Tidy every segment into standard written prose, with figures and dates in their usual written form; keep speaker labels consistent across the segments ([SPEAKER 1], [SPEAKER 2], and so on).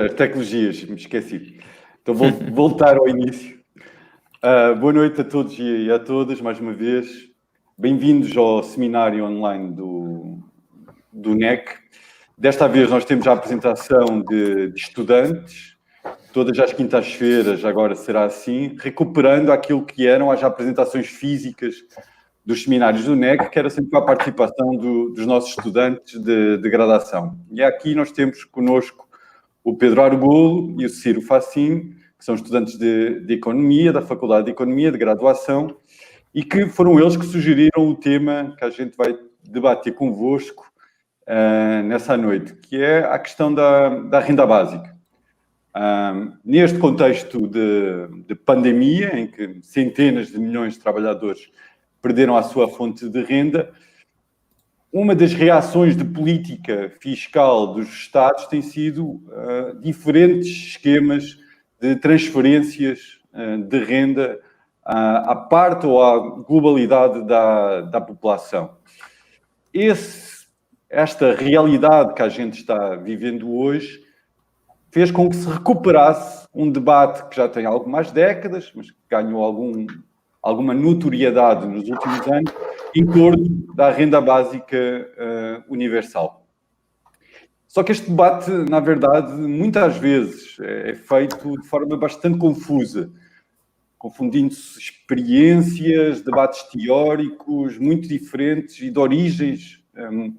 [SPEAKER 1] As tecnologias, me esqueci. Então vou voltar ao início. Boa noite a todos e a todas, mais uma vez. Bem-vindos ao seminário online do NEC. Desta vez nós temos a apresentação de estudantes. Todas as quintas-feiras agora será assim, recuperando aquilo que eram as apresentações físicas dos seminários do NEC, que era sempre a participação dos nossos estudantes de graduação. E aqui nós temos connosco o Pedro Argulo e o Ciro Facim, que são estudantes de Economia, da Faculdade de Economia, de graduação, e que foram eles que sugeriram o tema que a gente vai debater convosco nessa noite, que é a questão da renda básica. Neste contexto de pandemia, em que centenas de milhões de trabalhadores perderam a sua fonte de renda, uma das reações de política fiscal dos Estados tem sido diferentes esquemas de transferências de renda à parte ou à globalidade da população. Esta realidade que a gente está vivendo hoje fez com que se recuperasse um debate que já tem algumas décadas, mas que ganhou alguma notoriedade nos últimos anos, em torno da renda básica universal. Só que este debate, na verdade, muitas vezes é feito de forma bastante confusa, confundindo-se experiências, debates teóricos muito diferentes e de origens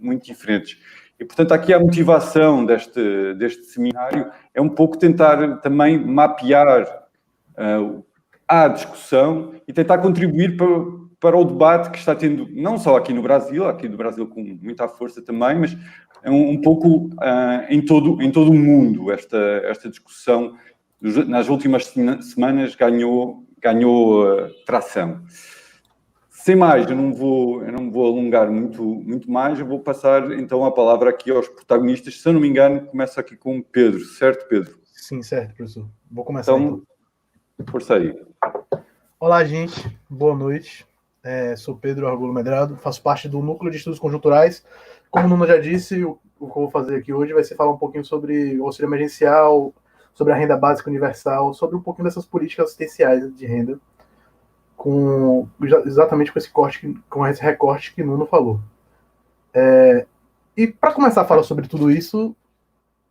[SPEAKER 1] muito diferentes. E, portanto, aqui a motivação deste seminário é um pouco tentar também mapear a discussão e tentar contribuir para o debate que está tendo, não só aqui no Brasil com muita força também, mas um pouco em todo o mundo. Esta discussão, nas últimas semanas, ganhou tração. Sem mais, eu não vou alongar muito mais, eu vou passar então a palavra aqui aos protagonistas. Se eu não me engano, começa aqui com o Pedro, certo, Pedro?
[SPEAKER 2] Sim, certo, professor. Vou começar então.
[SPEAKER 1] Força aí.
[SPEAKER 2] Olá, gente. Boa noite. Sou Pedro Argulo Medrado, faço parte do Núcleo de Estudos Conjunturais. Como o Nuno já disse, o que eu vou fazer aqui hoje vai ser falar um pouquinho sobre o auxílio emergencial, sobre a renda básica universal, sobre um pouquinho dessas políticas assistenciais de renda, exatamente com esse recorte que o Nuno falou. E para começar a falar sobre tudo isso,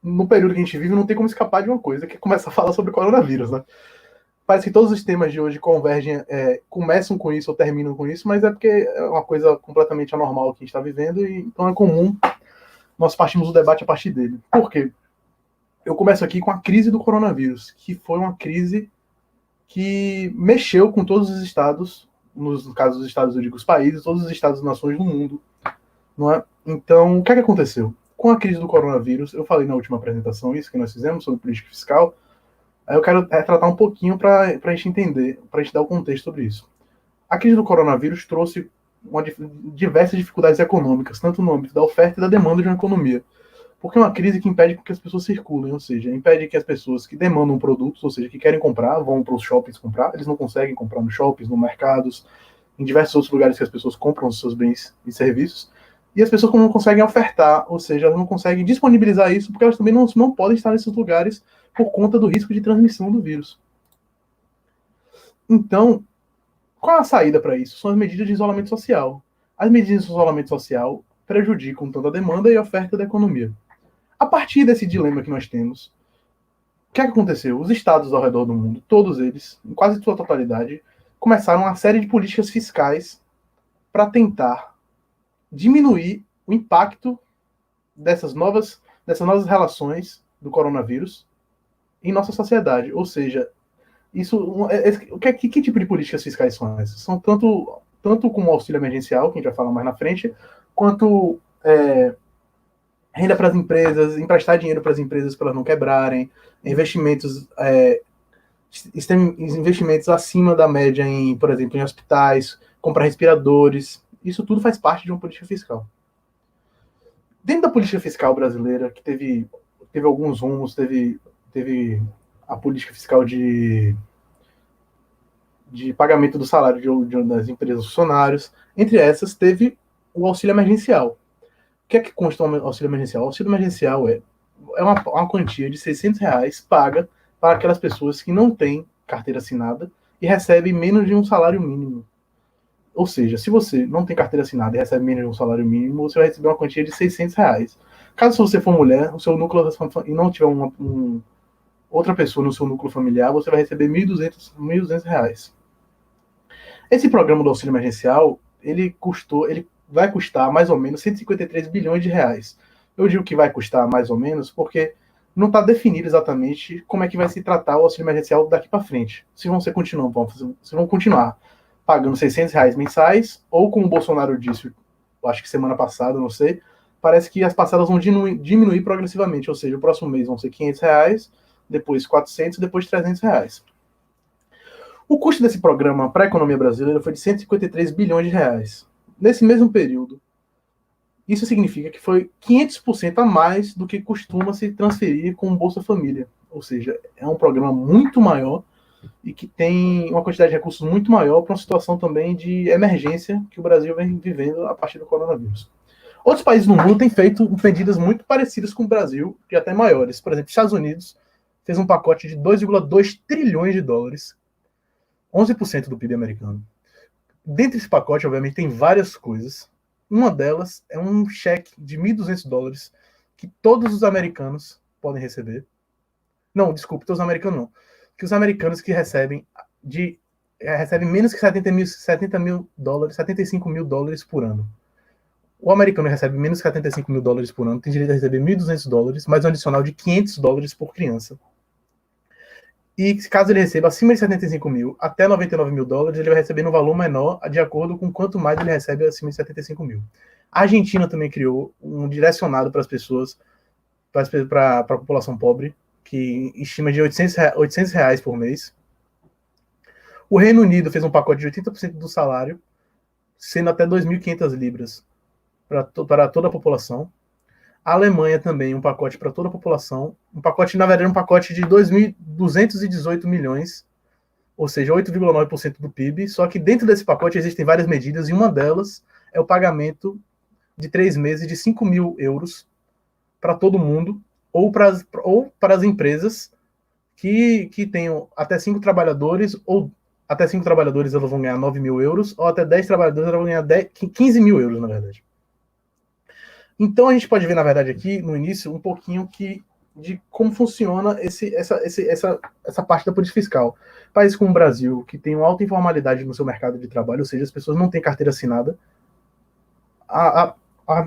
[SPEAKER 2] no período que a gente vive, não tem como escapar de uma coisa, que é começar a falar sobre coronavírus, né? Parece que todos os temas de hoje convergem, começam com isso ou terminam com isso, mas é porque é uma coisa completamente anormal que a gente está vivendo, e então é comum nós partimos o debate a partir dele. Por quê? Eu começo aqui com a crise do coronavírus, que foi uma crise que mexeu com todos os estados, nos casos dos estados, eu digo os países, todos os estados e nações do mundo, não é? Então, o que aconteceu? Com a crise do coronavírus, eu falei na última apresentação isso que nós fizemos sobre política fiscal. Aí eu quero tratar um pouquinho para a gente entender, para a gente dar o contexto sobre isso. A crise do coronavírus trouxe diversas dificuldades econômicas, tanto no âmbito da oferta e da demanda de uma economia. Porque é uma crise que impede que as pessoas circulem, ou seja, impede que as pessoas que demandam produtos, ou seja, que querem comprar, vão para os shoppings comprar, eles não conseguem comprar nos shoppings, nos mercados, em diversos outros lugares que as pessoas compram os seus bens e serviços, e as pessoas não conseguem ofertar, ou seja, elas não conseguem disponibilizar isso, porque elas também não podem estar nesses lugares por conta do risco de transmissão do vírus. Então, qual é a saída para isso? São as medidas de isolamento social. As medidas de isolamento social prejudicam tanto a demanda e a oferta da economia. A partir desse dilema que nós temos, o que aconteceu? Os estados ao redor do mundo, todos eles, em quase sua totalidade, começaram uma série de políticas fiscais para tentar diminuir o impacto dessas novas relações do coronavírus em nossa sociedade. Ou seja, que tipo de políticas fiscais são essas? São tanto como auxílio emergencial, que a gente vai falar mais na frente, quanto renda para as empresas, emprestar dinheiro para as empresas para elas não quebrarem, investimentos acima da média por exemplo, em hospitais, comprar respiradores. Isso tudo faz parte de uma política fiscal. Dentro da política fiscal brasileira, que teve alguns rumos, teve a política fiscal de pagamento do salário das empresas funcionários. Entre essas, teve o auxílio emergencial. O que é que consta o auxílio emergencial? O auxílio emergencial é é uma quantia de R$ 600 paga para aquelas pessoas que não têm carteira assinada e recebem menos de um salário mínimo. Ou seja, se você não tem carteira assinada e recebe menos de um salário mínimo, você vai receber uma quantia de R$ 600. Caso você for mulher, o seu núcleo e não tiver outra pessoa no seu núcleo familiar, você vai receber R$ 1.200. Esse programa do auxílio emergencial, ele vai custar mais ou menos 153 bilhões de reais. Eu digo que vai custar mais ou menos porque não está definido exatamente como é que vai se tratar o auxílio emergencial daqui para frente. Se vão continuar pagando R$ 600 mensais, ou como o Bolsonaro disse, acho que semana passada, não sei, parece que as parcelas vão diminuir progressivamente, ou seja, o próximo mês vão ser R$ 500, depois 400, depois R$ 300. O custo desse programa para a economia brasileira foi de 153 bilhões de reais. Nesse mesmo período, isso significa que foi 500% a mais do que costuma se transferir com o Bolsa Família. Ou seja, é um programa muito maior e que tem uma quantidade de recursos muito maior para uma situação também de emergência que o Brasil vem vivendo a partir do coronavírus. Outros países no mundo têm feito medidas muito parecidas com o Brasil, e até maiores. Por exemplo, os Estados Unidos fez um pacote de 2,2 trilhões de dólares, 11% do PIB americano. Dentro desse pacote, obviamente, tem várias coisas. Uma delas é um cheque de $1.200 que todos os americanos podem receber. Não, desculpe, todos os americanos não. Que os americanos que recebem menos que 70 mil dólares, $75.000 por ano. O americano recebe menos que $75.000 por ano, tem direito a receber $1.200, mais um adicional de $500 por criança. E caso ele receba acima de 75 mil até 99 mil dólares, ele vai receber um valor menor, de acordo com quanto mais ele recebe acima de 75 mil. A Argentina também criou um direcionado para as pessoas, para a população pobre, que estima de R$ 800 por mês. O Reino Unido fez um pacote de 80% do salário, sendo até 2.500 libras para toda a população. A Alemanha também, um pacote para toda a população. Um pacote, na verdade, um pacote de 2.218 milhões, ou seja, 8,9% do PIB. Só que dentro desse pacote existem várias medidas, e uma delas é o pagamento de 3 meses de 5 mil euros para todo mundo, ou para as empresas que tenham até 5 trabalhadores, ou até 5 trabalhadores elas vão ganhar 9 mil euros, ou até 10 trabalhadores elas vão ganhar 15 mil euros, na verdade. Então a gente pode ver, na verdade, aqui no início, um pouquinho de como funciona essa parte da política fiscal. Países como o Brasil, que tem uma alta informalidade no seu mercado de trabalho, ou seja, as pessoas não têm carteira assinada,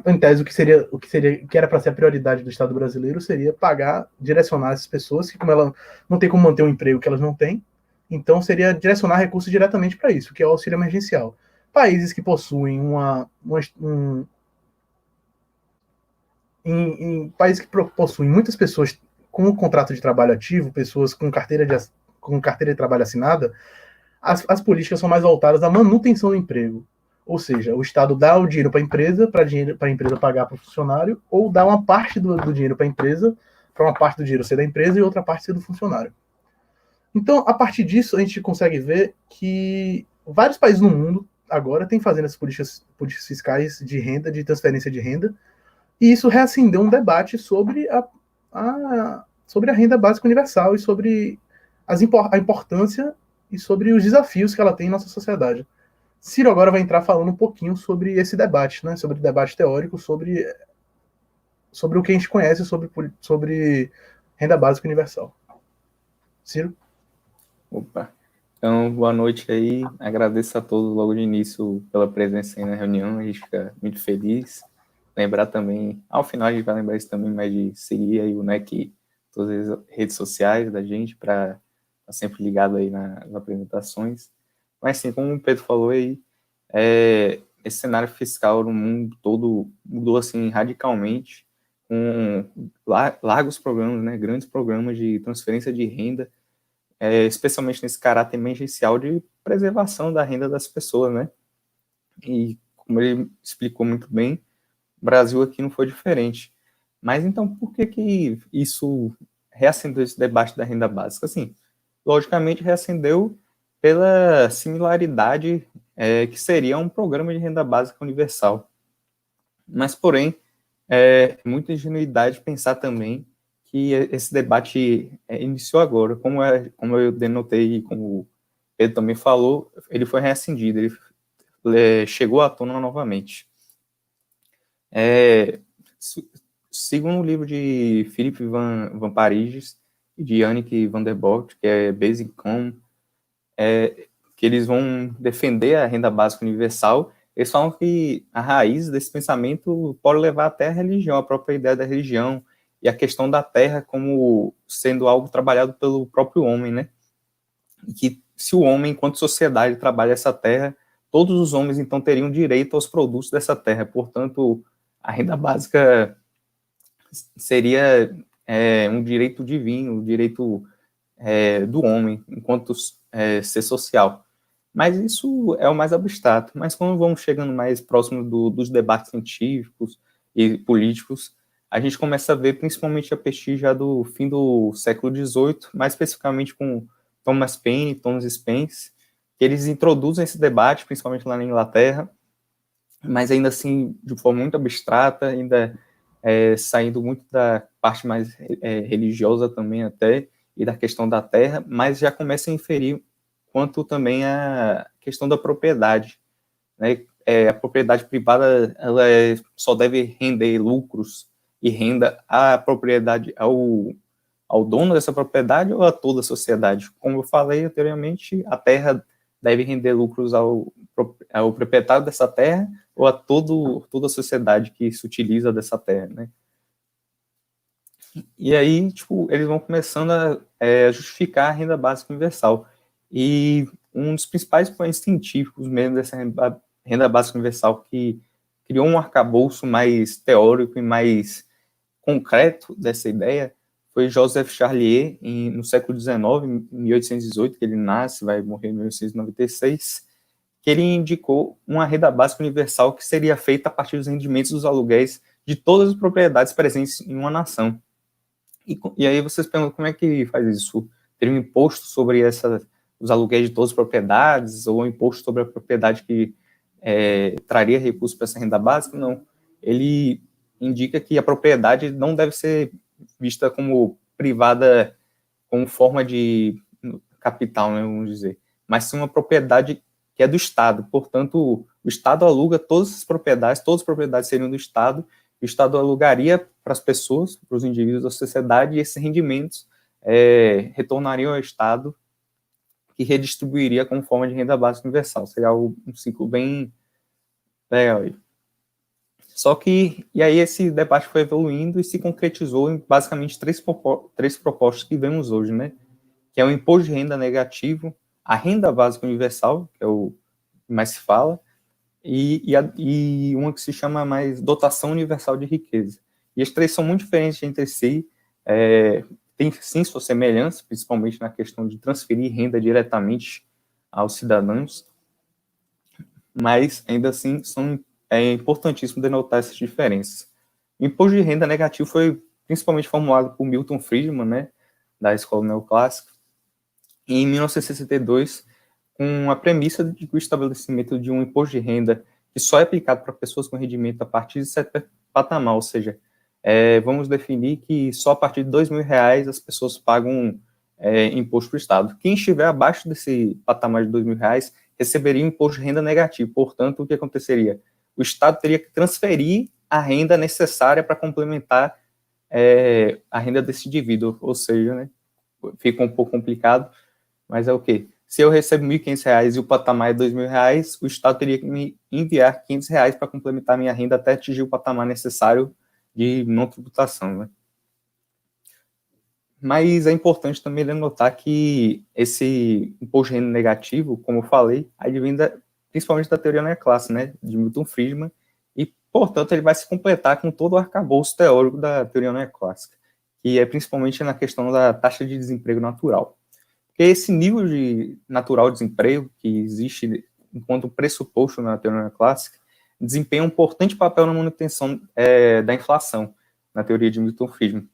[SPEAKER 2] em tese, o que era para ser a prioridade do Estado brasileiro seria direcionar essas pessoas, que como ela não tem como manter um emprego que elas não têm, então seria direcionar recursos diretamente para isso, que é o auxílio emergencial. Países que possuem em países que possuem muitas pessoas com um contrato de trabalho ativo, pessoas com carteira de trabalho assinada, as políticas são mais voltadas à manutenção do emprego. Ou seja, o Estado dá o dinheiro para a empresa pagar para o funcionário, ou dá uma parte do dinheiro para a empresa, para uma parte do dinheiro ser da empresa e outra parte ser do funcionário. Então, a partir disso, a gente consegue ver que vários países no mundo agora têm fazendo essas políticas fiscais de renda, de transferência de renda, e isso reacendeu um debate sobre sobre a renda básica universal e sobre a importância e sobre os desafios que ela tem em nossa sociedade. Ciro agora vai entrar falando um pouquinho sobre esse debate, né? Sobre o debate teórico, sobre o que a gente conhece sobre renda básica universal. Ciro?
[SPEAKER 3] Opa. Então, boa noite aí. Agradeço a todos logo de início pela presença aí na reunião. A gente fica muito feliz. Lembrar também, ao final a gente vai lembrar isso também, mas de seguir aí o NEC, todas as redes sociais da gente, para estar sempre ligado aí nas apresentações. Mas sim, como o Pedro falou aí, esse cenário fiscal no mundo todo mudou assim radicalmente, com largos programas, né, grandes programas de transferência de renda, especialmente nesse caráter emergencial de preservação da renda das pessoas, né? E como ele explicou muito bem, o Brasil aqui não foi diferente. Mas então, por que isso reacendeu esse debate da renda básica? Assim, logicamente reacendeu pela similaridade que seria um programa de renda básica universal. Mas, porém, muita ingenuidade pensar também que esse debate iniciou agora. Como eu denotei, como o Pedro também falou, ele foi reacendido, ele chegou à tona novamente. Segundo o livro de Philippe Van Parijs e de Yannick van der Bocht, que é Basic Income, que eles vão defender a renda básica universal, eles falam que a raiz desse pensamento pode levar até a religião, a própria ideia da religião, e a questão da terra como sendo algo trabalhado pelo próprio homem, né? E que se o homem, enquanto sociedade, trabalha essa terra, todos os homens, então, teriam direito aos produtos dessa terra. Portanto, a renda básica seria um direito divino, um direito do homem, enquanto ser social. Mas isso é o mais abstrato. Mas quando vamos chegando mais próximo dos debates científicos e políticos, a gente começa a ver principalmente a pesquisa do fim do século XVIII, mais especificamente com Thomas Paine e Thomas Spence, que eles introduzem esse debate, principalmente lá na Inglaterra, mas ainda assim de forma muito abstrata, ainda saindo muito da parte mais religiosa também até, e da questão da terra, mas já começa a inferir quanto também a questão da propriedade, né? A propriedade privada ela só deve render lucros e renda à propriedade, ao dono dessa propriedade ou a toda a sociedade. Como eu falei anteriormente, a terra deve render lucros ao proprietário dessa terra ou a toda a sociedade que se utiliza dessa terra, né? E aí, tipo, eles vão começando a justificar a renda básica universal. E um dos principais expoentes científicos mesmo dessa renda básica universal que criou um arcabouço mais teórico e mais concreto dessa ideia foi Joseph Charlier, no século XIX, em 1818, que ele nasce, vai morrer em 1896, que ele indicou uma renda básica universal que seria feita a partir dos rendimentos dos aluguéis de todas as propriedades presentes em uma nação. E aí vocês perguntam como é que faz isso? Teria um imposto sobre os aluguéis de todas as propriedades ou um imposto sobre a propriedade que traria recursos para essa renda básica? Não. Ele indica que a propriedade não deve ser vista como privada, como forma de capital, né, vamos dizer, mas sim uma propriedade que é do Estado. Portanto, o Estado aluga todas as propriedades seriam do Estado, o Estado alugaria para as pessoas, para os indivíduos da sociedade, e esses rendimentos retornariam ao Estado, que redistribuiria como forma de renda básica universal. Seria um ciclo bem legal. Só que, e aí esse debate foi evoluindo e se concretizou em basicamente três propostas que vemos hoje, né? Que é o imposto de renda negativo, a renda básica universal, que é o que mais se fala, e uma que se chama mais dotação universal de riqueza. E as três são muito diferentes entre si, tem sim suas semelhanças, principalmente na questão de transferir renda diretamente aos cidadãos, mas ainda assim é importantíssimo denotar essas diferenças. O imposto de renda negativo foi principalmente formulado por Milton Friedman, né, da escola neoclássica, em 1962, com a premissa de que o estabelecimento de um imposto de renda que só é aplicado para pessoas com rendimento a partir de certo patamar, ou seja, vamos definir que só a partir de R$2.000 as pessoas pagam imposto para o Estado. Quem estiver abaixo desse patamar de R$2.000 receberia um imposto de renda negativo. Portanto, o que aconteceria? O Estado teria que transferir a renda necessária para complementar a renda desse indivíduo, ou seja, né, fica um pouco complicado, mas é o quê? Se eu recebo R$1.500 e o patamar é R$2.000, o Estado teria que me enviar R$500 para complementar minha renda até atingir o patamar necessário de não tributação, né? Mas é importante também notar que esse imposto de renda negativo, como eu falei, advém principalmente da teoria neoclássica, né, de Milton Friedman, e, portanto, ele vai se completar com todo o arcabouço teórico da teoria neoclássica, que é principalmente na questão da taxa de desemprego natural. Porque esse nível natural de desemprego que existe enquanto pressuposto na teoria neoclássica desempenha um importante papel na manutenção da inflação, na teoria de Milton Friedman,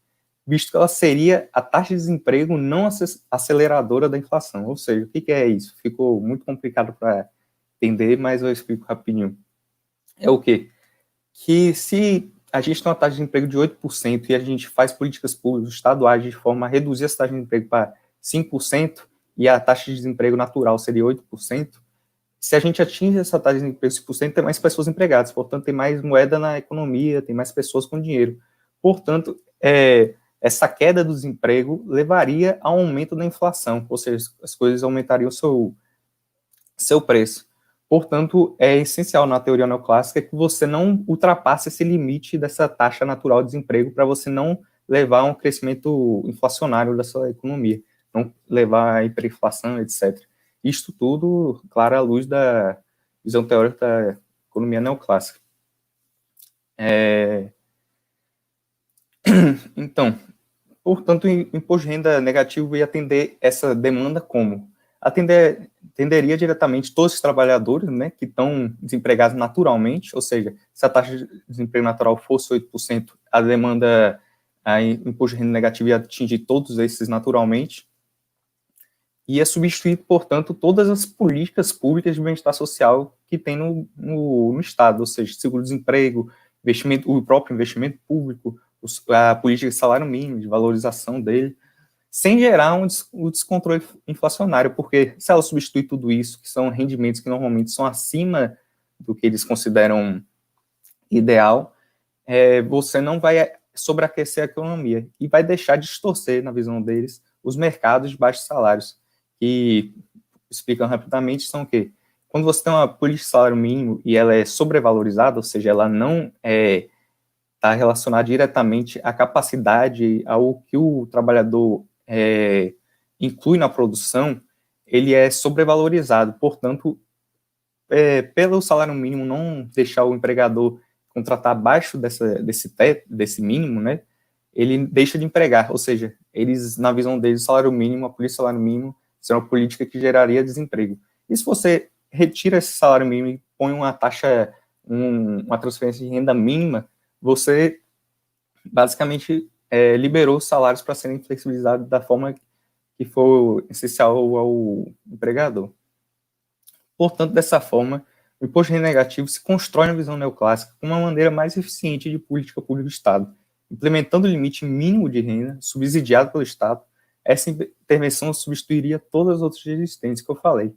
[SPEAKER 3] visto que ela seria a taxa de desemprego não aceleradora da inflação. Ou seja, o que é isso? Ficou muito complicado para entender, mas eu explico rapidinho. É o quê? Que se a gente tem uma taxa de desemprego de 8% e a gente faz políticas públicas estaduais de forma a reduzir essa taxa de desemprego para 5% e a taxa de desemprego natural seria 8%, se a gente atinge essa taxa de desemprego de 5%, tem mais pessoas empregadas, portanto, tem mais moeda na economia, tem mais pessoas com dinheiro. Portanto, essa queda do desemprego levaria ao aumento da inflação, ou seja, as coisas aumentariam o seu preço. Portanto, é essencial na teoria neoclássica que você não ultrapasse esse limite dessa taxa natural de desemprego para você não levar a um crescimento inflacionário da sua economia, não levar a hiperinflação, etc. Isto tudo, claro, à luz da visão teórica da economia neoclássica. Então, portanto, o imposto de renda negativo ia atender essa demanda como? Atenderia diretamente todos os trabalhadores, né, que estão desempregados naturalmente, ou seja, se a taxa de desemprego natural fosse 8%, a demanda, a imposto de renda negativo ia atingir todos esses naturalmente, ia substituir, portanto, todas as políticas públicas de bem-estar social que tem no Estado, ou seja, seguro-desemprego, o próprio investimento público, a política de salário mínimo, de valorização dele, sem gerar um descontrole inflacionário, porque se ela substitui tudo isso, que são rendimentos que normalmente são acima do que eles consideram ideal, você não vai sobreaquecer a economia e vai deixar de distorcer, na visão deles, os mercados de baixos salários, que, explicando rapidamente, são o quê? Quando você tem uma política de salário mínimo e ela é sobrevalorizada, ou seja, ela não está relacionada diretamente à capacidade, ao que o trabalhador inclui na produção, ele é sobrevalorizado. Portanto, pelo salário mínimo não deixar o empregador contratar abaixo desse mínimo, né, ele deixa de empregar, ou seja, eles, na visão deles, o salário mínimo, a política de salário mínimo, será uma política que geraria desemprego. E se você retira esse salário mínimo e põe uma taxa, uma transferência de renda mínima, você basicamente liberou os salários para serem flexibilizados da forma que for essencial ao empregador. Portanto, dessa forma, o imposto de renda negativo se constrói na visão neoclássica como uma maneira mais eficiente de política pública do Estado, implementando o limite mínimo de renda subsidiado pelo Estado. Essa intervenção substituiria todas as outras existentes que eu falei,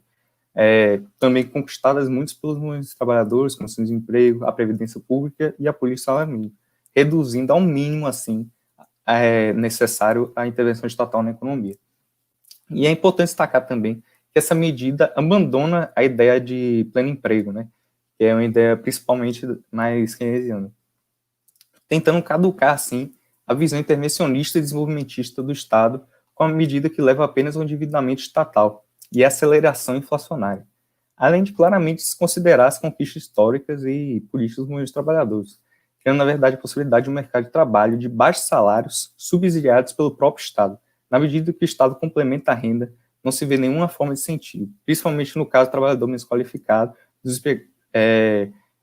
[SPEAKER 3] também conquistadas muitos pelos movimentos trabalhadores, como o desemprego, a previdência pública e a política de salário mínimo, reduzindo ao mínimo, assim, necessário a intervenção estatal na economia. E é importante destacar também que essa medida abandona a ideia de pleno emprego, né, que é uma ideia principalmente mais keynesiana, tentando caducar, assim, a visão intervencionista e desenvolvimentista do Estado com a medida que leva apenas ao endividamento estatal e a aceleração inflacionária, além de claramente desconsiderar as conquistas históricas e políticas dos movimentos trabalhadores, criando, na verdade, a possibilidade de um mercado de trabalho de baixos salários subsidiados pelo próprio Estado. Na medida que o Estado complementa a renda, não se vê nenhuma forma de incentivo, principalmente no caso do trabalhador menos qualificado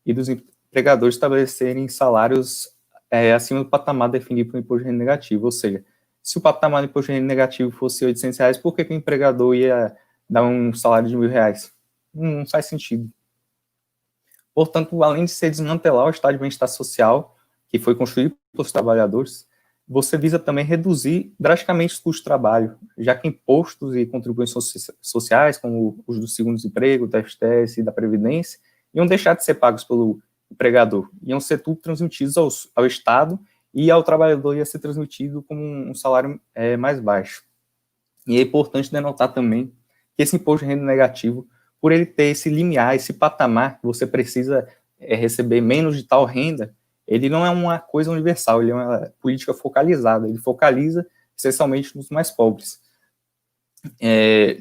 [SPEAKER 3] e dos empregadores estabelecerem salários acima do patamar definido pelo imposto de renda negativo, ou seja, se o patamar do imposto de renda negativo fosse R$800, por que o empregador ia dar um salário de R$1.000? Não faz sentido. Portanto, além de se desmantelar o estado de bem-estar social, que foi construído pelos trabalhadores, você visa também reduzir drasticamente os custos de trabalho, já que impostos e contribuições sociais, como os do segundo-desemprego, do FGTS e da Previdência, iam deixar de ser pagos pelo empregador, iam ser tudo transmitidos ao Estado, e ao trabalhador ia ser transmitido como um salário mais baixo. E é importante denotar também que esse imposto de renda negativo, por ele ter esse limiar, esse patamar, que você precisa receber menos de tal renda, ele não é uma coisa universal, ele é uma política focalizada, ele focaliza essencialmente nos mais pobres,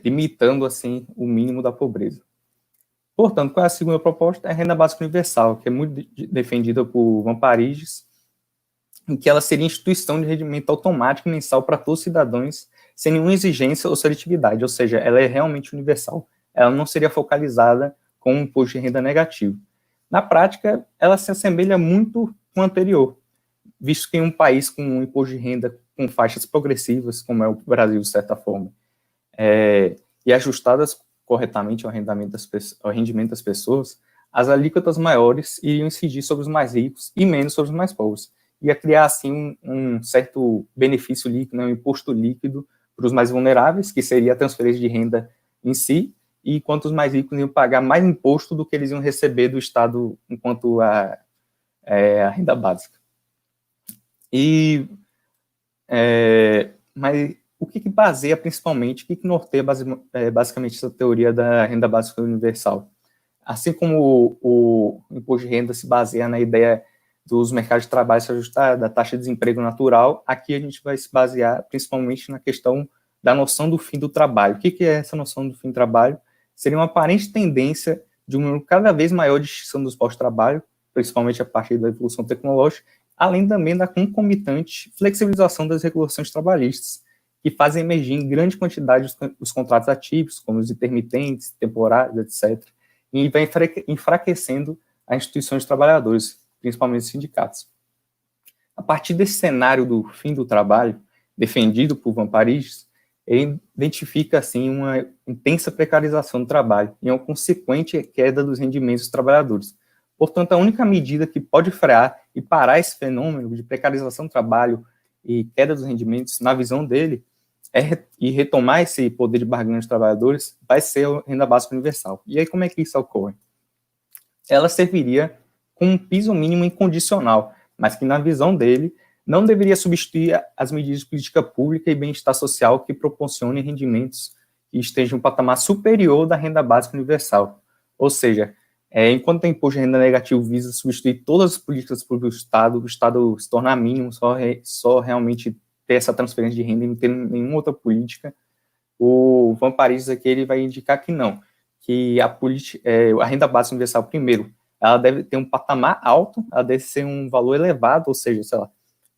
[SPEAKER 3] limitando, assim, o mínimo da pobreza. Portanto, qual é a segunda proposta? É a renda básica universal, que é muito defendida por Van Parijs, em que ela seria instituição de rendimento automático e mensal para todos os cidadãos, sem nenhuma exigência ou seletividade, ou seja, ela é realmente universal. Ela não seria focalizada com um imposto de renda negativo. Na prática, ela se assemelha muito com o anterior, visto que em um país com um imposto de renda com faixas progressivas, como é o Brasil, de certa forma, e ajustadas corretamente ao rendimento das pessoas, as alíquotas maiores iriam incidir sobre os mais ricos e menos sobre os mais pobres. Ia criar, assim, um certo benefício líquido, né, um imposto líquido para os mais vulneráveis, que seria a transferência de renda em si, e enquanto os mais ricos iam pagar mais imposto do que eles iam receber do Estado enquanto a renda básica. Mas o que baseia principalmente, o que norteia basicamente essa teoria da renda básica universal? Assim como o imposto de renda se baseia na ideia dos mercados de trabalho se ajustar da taxa de desemprego natural, aqui a gente vai se basear principalmente na questão da noção do fim do trabalho. O que é essa noção do fim do trabalho? Seria uma aparente tendência de um número cada vez maior de extinção dos postos de trabalho, principalmente a partir da evolução tecnológica, além também da concomitante flexibilização das regulações trabalhistas, que fazem emergir em grande quantidade os contratos atípicos, como os intermitentes, temporários, etc., e vai enfraquecendo as instituições de trabalhadores, principalmente os sindicatos. A partir desse cenário do fim do trabalho, defendido por Van Parijs, ele identifica, assim, uma intensa precarização do trabalho e uma consequente queda dos rendimentos dos trabalhadores. Portanto, a única medida que pode frear e parar esse fenômeno de precarização do trabalho e queda dos rendimentos, na visão dele, e retomar esse poder de barganha dos trabalhadores, vai ser a renda básica universal. E aí, como é que isso ocorre? Ela serviria como um piso mínimo incondicional, mas que, na visão dele, não deveria substituir as medidas de política pública e bem-estar social que proporcionem rendimentos que estejam em um patamar superior da renda básica universal. Ou seja, enquanto o imposto de renda negativo visa substituir todas as políticas públicas do Estado se tornar mínimo, só realmente ter essa transferência de renda e não ter nenhuma outra política, o Van Parijs aqui ele vai indicar que não, que a renda básica universal, primeiro, ela deve ter um patamar alto, ela deve ser um valor elevado, ou seja, sei lá,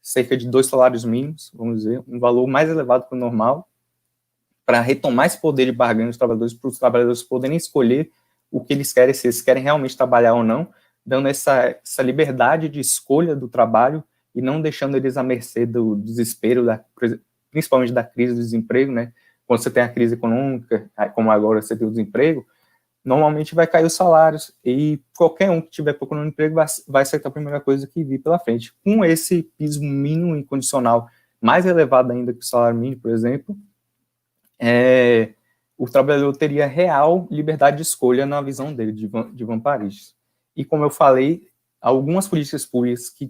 [SPEAKER 3] cerca de 2 salários mínimos, vamos dizer, um valor mais elevado que o normal, para retomar esse poder de barganha dos trabalhadores, para os trabalhadores poderem escolher o que eles querem, se eles querem realmente trabalhar ou não, dando essa liberdade de escolha do trabalho e não deixando eles à mercê do desespero, principalmente da crise do desemprego, né? Quando você tem a crise econômica, como agora você tem o desemprego, normalmente vai cair os salários e qualquer um que estiver procurando emprego vai ser a primeira coisa que vir pela frente. Com esse piso mínimo incondicional mais elevado ainda que o salário mínimo, por exemplo, o trabalhador teria real liberdade de escolha na visão dele, de Van Parijs. E como eu falei, algumas políticas públicas que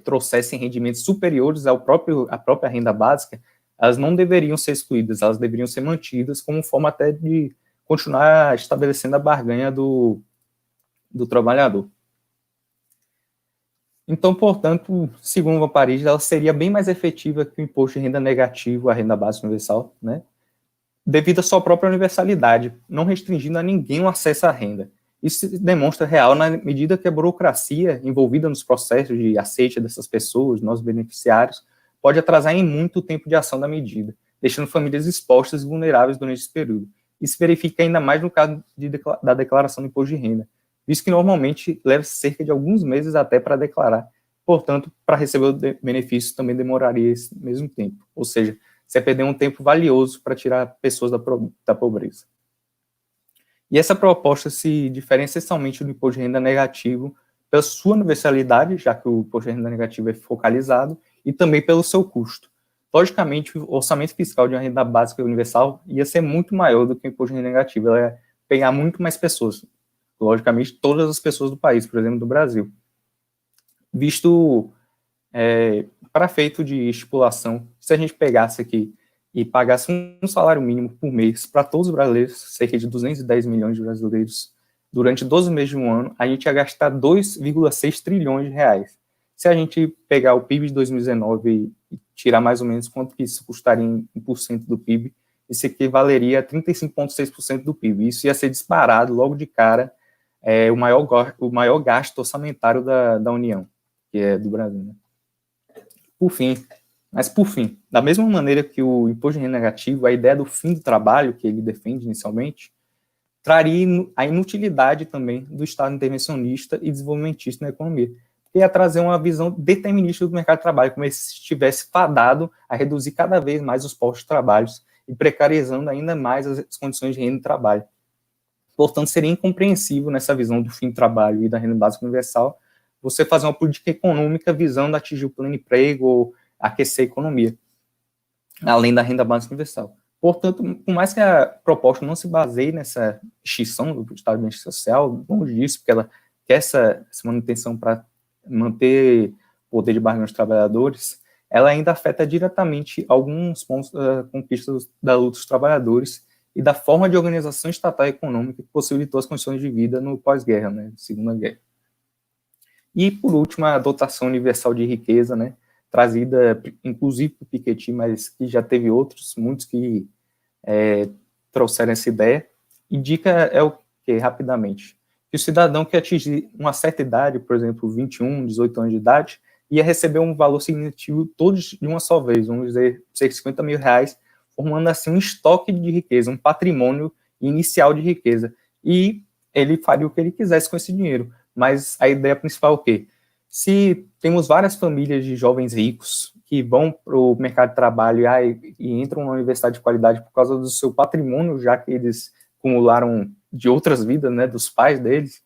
[SPEAKER 3] trouxessem rendimentos superiores à própria renda básica, elas não deveriam ser excluídas, elas deveriam ser mantidas como forma até de continuar estabelecendo a barganha do trabalhador. Então, portanto, segundo Van Parijs, ela seria bem mais efetiva que o imposto de renda negativo à renda básica universal, né? Devido à sua própria universalidade, não restringindo a ninguém o acesso à renda. Isso se demonstra real na medida que a burocracia envolvida nos processos de aceite dessas pessoas, nós beneficiários, pode atrasar em muito o tempo de ação da medida, deixando famílias expostas e vulneráveis durante esse período. Isso se verifica ainda mais no caso da declaração do imposto de renda, visto que normalmente leva cerca de alguns meses até para declarar. Portanto, para receber o benefício também demoraria esse mesmo tempo. Ou seja, você perder um tempo valioso para tirar pessoas da pobreza. E essa proposta se difere essencialmente do imposto de renda negativo pela sua universalidade, já que o imposto de renda negativo é focalizado, e também pelo seu custo. Logicamente, o orçamento fiscal de uma renda básica universal ia ser muito maior do que o imposto de renda negativo, ela ia pegar muito mais pessoas, logicamente todas as pessoas do país, por exemplo, do Brasil. Visto para efeito de estipulação, se a gente pegasse aqui e pagasse um salário mínimo por mês para todos os brasileiros, cerca de 210 milhões de brasileiros, durante 12 meses de um ano, a gente ia gastar 2,6 trilhões de reais. Se a gente pegar o PIB de 2019 e tirar mais ou menos quanto que isso custaria em 1% do PIB, isso equivaleria a 35,6% do PIB. Isso ia ser disparado logo de cara o maior gasto orçamentário da União, que é do Brasil, né? Por fim, da mesma maneira que o imposto de renda negativo, a ideia do fim do trabalho, que ele defende inicialmente, traria a inutilidade também do Estado intervencionista e desenvolvimentista na economia, que ia trazer uma visão determinista do mercado de trabalho, como se estivesse fadado a reduzir cada vez mais os postos de trabalho e precarizando ainda mais as condições de renda e trabalho. Portanto, seria incompreensível nessa visão do fim do trabalho e da renda básica universal você fazer uma política econômica visando atingir o pleno emprego ou aquecer a economia, além da renda básica universal. Portanto, por mais que a proposta não se baseie nessa extinção do Estado de Bem-Estar Social, longe disso, porque ela quer essa manutenção para manter o poder de barganha dos trabalhadores, ela ainda afeta diretamente alguns pontos da conquista da luta dos trabalhadores e da forma de organização estatal e econômica que possibilitou as condições de vida no pós-guerra, né, Segunda Guerra. E, por último, a dotação universal de riqueza, né, trazida, inclusive, por Piketty, mas que já teve outros, muitos que trouxeram essa ideia, indica o que, rapidamente? Que o cidadão que atingir uma certa idade, por exemplo, 21, 18 anos de idade, ia receber um valor significativo todos de uma só vez, vamos dizer, cerca de 50 mil reais, formando assim um estoque de riqueza, um patrimônio inicial de riqueza. E ele faria o que ele quisesse com esse dinheiro. Mas a ideia principal é o quê? Se temos várias famílias de jovens ricos que vão para o mercado de trabalho e entram na universidade de qualidade por causa do seu patrimônio, já que eles acumularam de outras vidas, né, dos pais deles,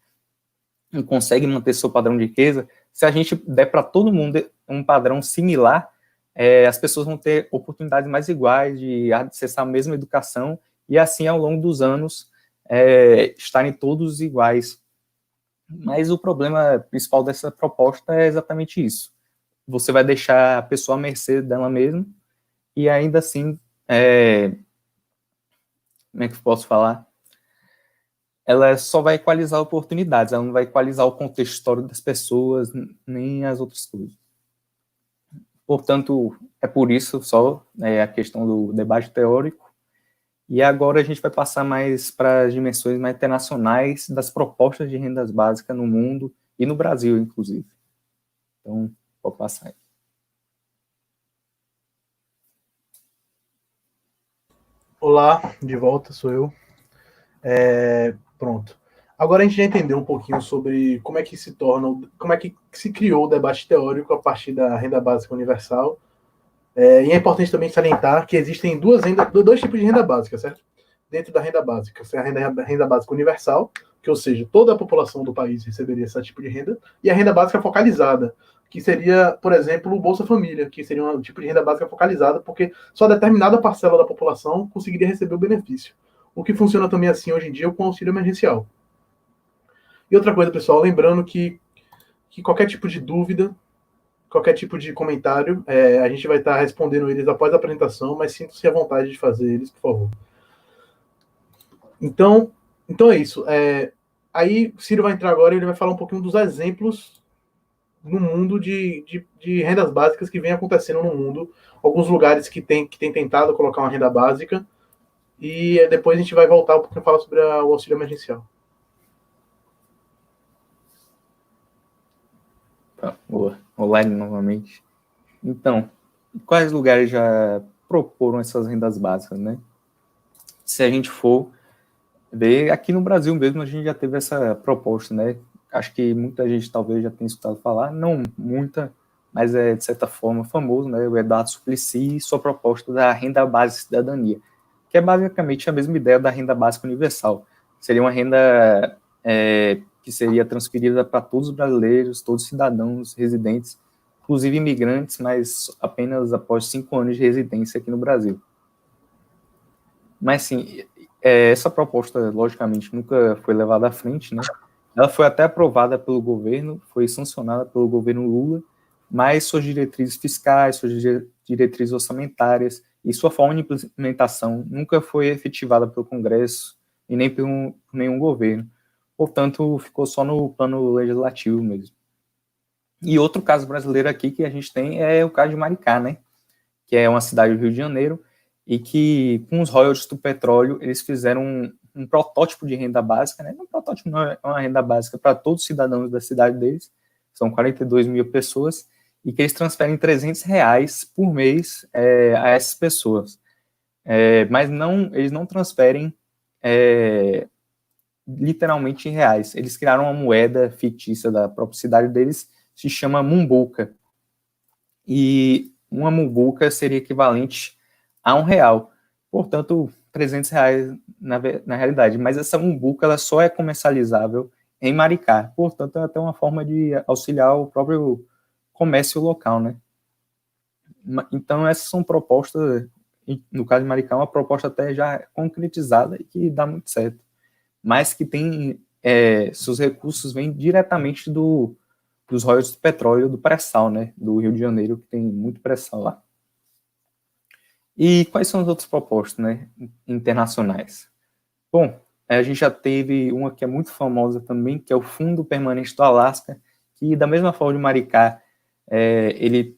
[SPEAKER 3] e conseguem manter seu padrão de riqueza, se a gente der para todo mundo um padrão similar, as pessoas vão ter oportunidades mais iguais de acessar a mesma educação e assim, ao longo dos anos, estarem todos iguais. Mas o problema principal dessa proposta é exatamente isso. Você vai deixar a pessoa à mercê dela mesma e ainda assim, como é que eu posso falar? Ela só vai equalizar oportunidades, ela não vai equalizar o contexto histórico das pessoas, nem as outras coisas. Portanto, é por isso só a questão do debate teórico. E agora a gente vai passar mais para as dimensões mais internacionais das propostas de rendas básicas no mundo e no Brasil, inclusive. Então, vou passar aí.
[SPEAKER 2] Olá, de volta, sou eu. Pronto. Agora a gente já entendeu um pouquinho sobre como é que se criou o debate teórico a partir da renda básica universal. E é importante também salientar que existem dois tipos de renda básica, certo? Dentro da renda básica, a renda básica universal, que, ou seja, toda a população do país receberia esse tipo de renda, e a renda básica focalizada, que seria, por exemplo, o Bolsa Família, que seria um tipo de renda básica focalizada, porque só determinada parcela da população conseguiria receber o benefício. O que funciona também assim hoje em dia com o auxílio emergencial. E outra coisa, pessoal, lembrando que qualquer tipo de dúvida, qualquer tipo de comentário, a gente vai estar respondendo eles após a apresentação, mas sinta-se à vontade de fazer eles, por favor. Então é isso. Aí o Ciro vai entrar agora e ele vai falar um pouquinho dos exemplos no mundo de rendas básicas que vem acontecendo no mundo. Alguns lugares que tem tentado colocar uma renda básica. E depois a gente vai voltar um pouquinho e falar sobre o auxílio emergencial.
[SPEAKER 3] Tá, boa. Online novamente. Então, quais lugares já proporam essas rendas básicas, né? Se a gente for ver, aqui no Brasil mesmo a gente já teve essa proposta, né? Acho que muita gente talvez já tenha escutado falar, não muita, mas é de certa forma famoso, né? O Eduardo Suplicy e sua proposta da renda básica cidadania, que é basicamente a mesma ideia da renda básica universal. Seria uma renda que seria transferida para todos os brasileiros, todos os cidadãos residentes, inclusive imigrantes, mas apenas após 5 anos de residência aqui no Brasil. Mas, sim, essa proposta, logicamente, nunca foi levada à frente, né? Ela foi até aprovada pelo governo, foi sancionada pelo governo Lula, mas suas diretrizes fiscais, suas diretrizes orçamentárias e sua forma de implementação nunca foi efetivada pelo Congresso e nem por nenhum governo. Portanto, ficou só no plano legislativo mesmo. E outro caso brasileiro aqui que a gente tem é o caso de Maricá, né? Que é uma cidade do Rio de Janeiro e que, com os royalties do petróleo, eles fizeram um protótipo de renda básica, né? Um protótipo não é uma renda básica para todos os cidadãos da cidade deles, são 42 mil pessoas, e que eles transferem R$300 por mês a essas pessoas. Mas eles não transferem literalmente em reais. Eles criaram uma moeda fictícia da própria cidade deles, se chama Mumbuca. E uma Mumbuca seria equivalente a R$1. Portanto, R$ 300 na realidade, mas essa umbuca ela só é comercializável em Maricá, portanto é até uma forma de auxiliar o próprio comércio local, né? Então essas são propostas, no caso de Maricá, uma proposta até já concretizada e que dá muito certo, mas que tem, seus recursos vêm diretamente dos royalties do petróleo, do pré-sal, né, do Rio de Janeiro, que tem muito pré-sal lá. E quais são as outras propostas, né, internacionais? Bom, a gente já teve uma que é muito famosa também, que é o Fundo Permanente do Alasca, que da mesma forma de Maricá, ele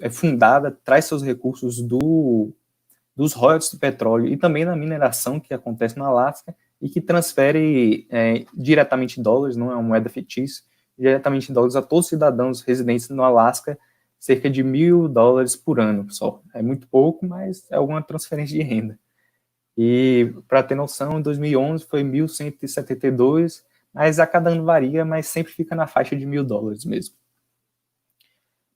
[SPEAKER 3] é fundada, traz seus recursos dos royalties do petróleo e também da mineração que acontece no Alasca e que transfere diretamente em dólares, não é uma moeda fictícia, diretamente em dólares a todos os cidadãos residentes no Alasca, cerca de $1.000 por ano só. É muito pouco, mas é alguma transferência de renda. E, para ter noção, em 2011 foi 1.172, mas a cada ano varia, mas sempre fica na faixa de $1.000 mesmo.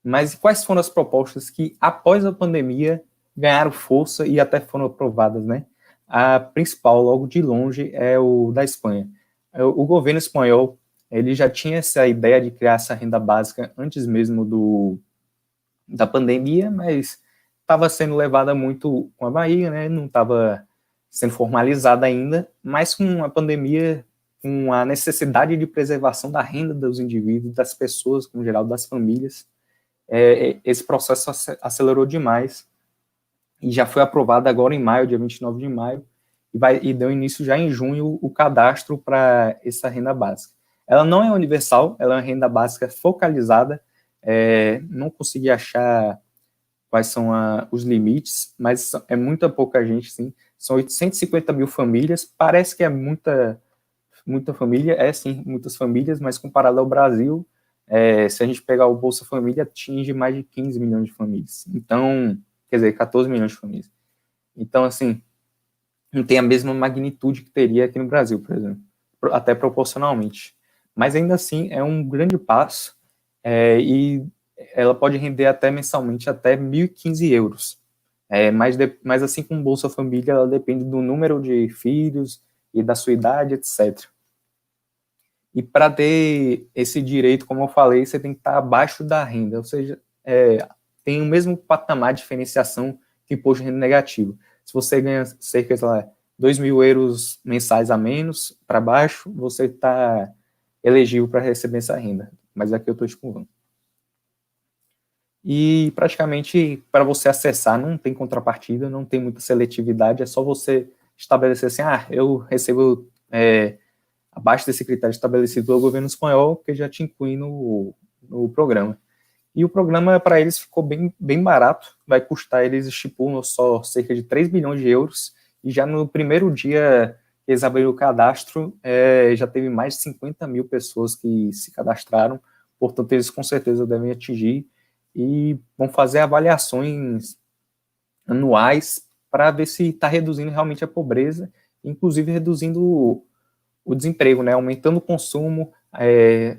[SPEAKER 3] Mas quais foram as propostas que, após a pandemia, ganharam força e até foram aprovadas, né? A principal, logo de longe, é o da Espanha. O governo espanhol, ele já tinha essa ideia de criar essa renda básica antes mesmo da pandemia, mas estava sendo levada muito com a barriga, né? Não estava sendo formalizada ainda, mas com a pandemia, com a necessidade de preservação da renda dos indivíduos, das pessoas, no geral, das famílias, esse processo acelerou demais e já foi aprovado agora em maio, dia 29 de maio, e deu início já em junho o cadastro para essa renda básica. Ela não é universal, ela é uma renda básica focalizada, não consegui achar quais são os limites, mas é muita pouca gente, sim. São 850 mil famílias, parece que é muita família, sim, muitas famílias, mas comparado ao Brasil, se a gente pegar o Bolsa Família, atinge mais de 15 milhões de famílias. Então, quer dizer, 14 milhões de famílias. Então, assim, não tem a mesma magnitude que teria aqui no Brasil, por exemplo, até proporcionalmente. Mas ainda assim, é um grande passo, e ela pode render até mensalmente até 1.015 euros. Mas assim como Bolsa Família, ela depende do número de filhos e da sua idade, etc. E para ter esse direito, como eu falei, você tem que estar abaixo da renda, ou seja, tem o mesmo patamar de diferenciação que imposto de renda negativo. Se você ganha cerca de 2.000 euros mensais a menos para baixo, você está elegível para receber essa renda. Mas aqui eu estou excluindo. E praticamente para você acessar não tem contrapartida, não tem muita seletividade, é só você estabelecer assim, eu recebo abaixo desse critério estabelecido pelo governo espanhol, que já te inclui no programa. E o programa para eles ficou bem barato, vai custar, eles estipulam só cerca de 3 bilhões de euros, e já no primeiro dia que eles abriram o cadastro, já teve mais de 50 mil pessoas que se cadastraram, portanto eles com certeza devem atingir, e vão fazer avaliações anuais para ver se está reduzindo realmente a pobreza, inclusive reduzindo o desemprego, né, aumentando o consumo,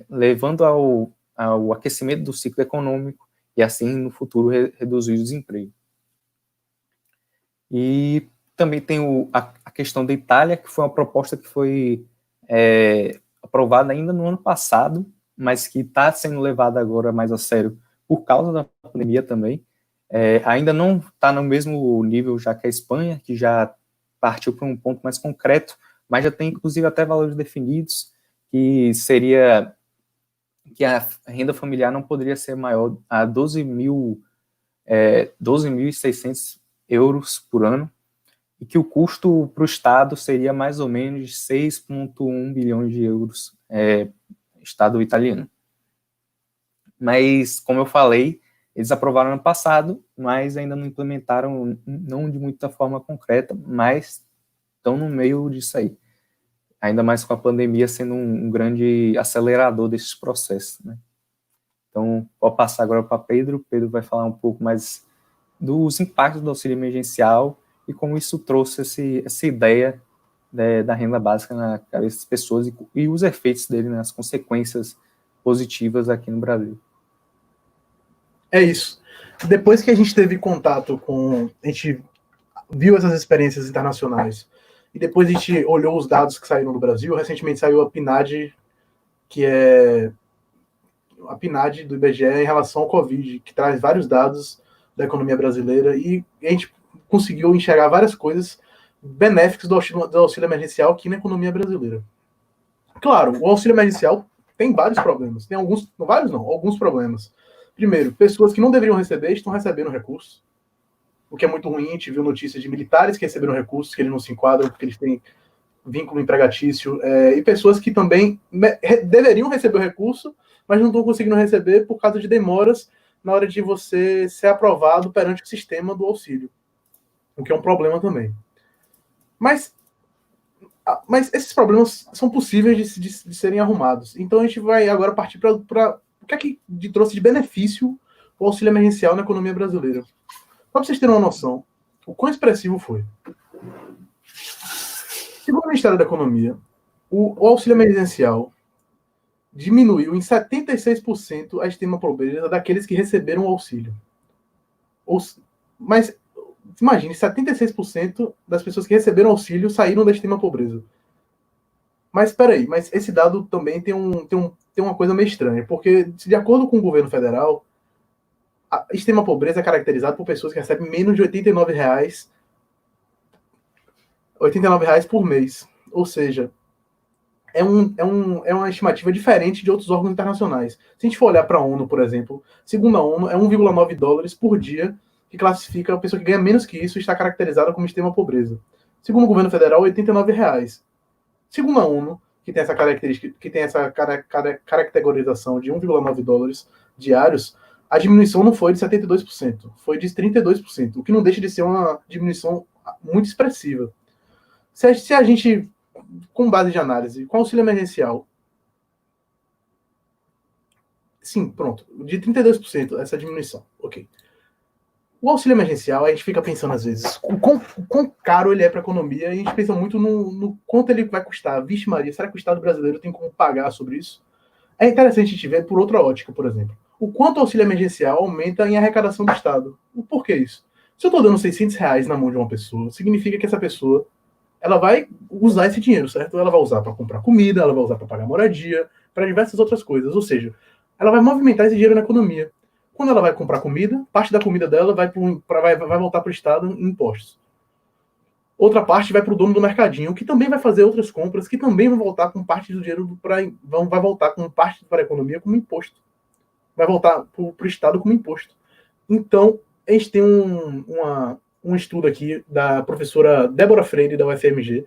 [SPEAKER 3] levando ao aquecimento do ciclo econômico e assim no futuro reduzir o desemprego. E também tem a questão da Itália, que foi uma proposta que foi aprovada ainda no ano passado, mas que está sendo levada agora mais a sério por causa da pandemia também. Ainda não está no mesmo nível já que a Espanha, que já partiu para um ponto mais concreto, mas já tem inclusive até valores definidos, que seria que a renda familiar não poderia ser maior a 12.600 euros por ano, e que o custo para o Estado seria mais ou menos de 6,1 bilhões de euros, Estado italiano. Mas, como eu falei, eles aprovaram ano passado, mas ainda não implementaram, não de muita forma concreta, mas estão no meio disso aí. Ainda mais com a pandemia sendo um grande acelerador desses processos, né? Então, vou passar agora para Pedro. Pedro vai falar um pouco mais dos impactos do auxílio emergencial e como isso trouxe essa ideia da renda básica na cabeça das pessoas e os efeitos dele, né, as consequências positivas aqui no Brasil.
[SPEAKER 2] É isso. Depois que a gente teve contato com... A gente viu essas experiências internacionais e depois a gente olhou os dados que saíram do Brasil. Recentemente saiu a PNAD, que é a PNAD do IBGE em relação ao Covid, que traz vários dados da economia brasileira, e a gente conseguiu enxergar várias coisas benéficas do auxílio emergencial aqui na economia brasileira. Claro, o auxílio emergencial tem vários problemas. Tem alguns, vários não, alguns problemas. Primeiro, pessoas que não deveriam receber estão recebendo recursos, o que é muito ruim. A gente viu notícias de militares que receberam recursos, que eles não se enquadram, porque eles têm vínculo empregatício, e pessoas que também deveriam receber o recurso, mas não estão conseguindo receber por causa de demoras na hora de você ser aprovado perante o sistema do auxílio, o que é um problema também. Mas esses problemas são possíveis de serem arrumados. Então a gente vai agora partir para o que é que trouxe de benefício o auxílio emergencial na economia brasileira. Só para vocês terem uma noção, o quão expressivo foi. Segundo o Ministério da Economia, o auxílio emergencial diminuiu em 76% a extrema pobreza daqueles que receberam o auxílio. Mas imagine, 76% das pessoas que receberam auxílio saíram da extrema pobreza. Mas espera aí, mas esse dado também tem uma coisa meio estranha, porque, de acordo com o governo federal, a extrema pobreza é caracterizada por pessoas que recebem menos de R$ 89 por mês. Ou seja, é uma estimativa diferente de outros órgãos internacionais. Se a gente for olhar para a ONU, por exemplo, segundo a ONU, é $1,9 por dia que classifica a pessoa que ganha menos que isso está caracterizada como extrema pobreza. Segundo o governo federal, R$ 89. Segundo a ONU, que tem essa característica, que tem essa caracterização de $1,9 diários, a diminuição não foi de 72%, foi de 32%, o que não deixa de ser uma diminuição muito expressiva. Se a gente, com base de análise, com auxílio emergencial, sim, pronto, de 32% essa diminuição, ok. O auxílio emergencial, a gente fica pensando às vezes o quão caro ele é para a economia, e a gente pensa muito no quanto ele vai custar. Vixe Maria, será que o Estado brasileiro tem como pagar sobre isso? É interessante a gente ver por outra ótica, por exemplo. O quanto o auxílio emergencial aumenta em arrecadação do Estado. Por que isso? Se eu estou dando R$600 na mão de uma pessoa, significa que essa pessoa ela vai usar esse dinheiro, certo? Ela vai usar para comprar comida, ela vai usar para pagar moradia, para diversas outras coisas. Ou seja, ela vai movimentar esse dinheiro na economia. Quando ela vai comprar comida, parte da comida dela vai voltar para o Estado em impostos. Outra parte vai para o dono do mercadinho, que também vai fazer outras compras, que também vai voltar com parte do dinheiro vai voltar com parte para a economia como imposto. Vai voltar para o Estado como imposto. Então, a gente tem um estudo aqui da professora Débora Freire, da UFMG,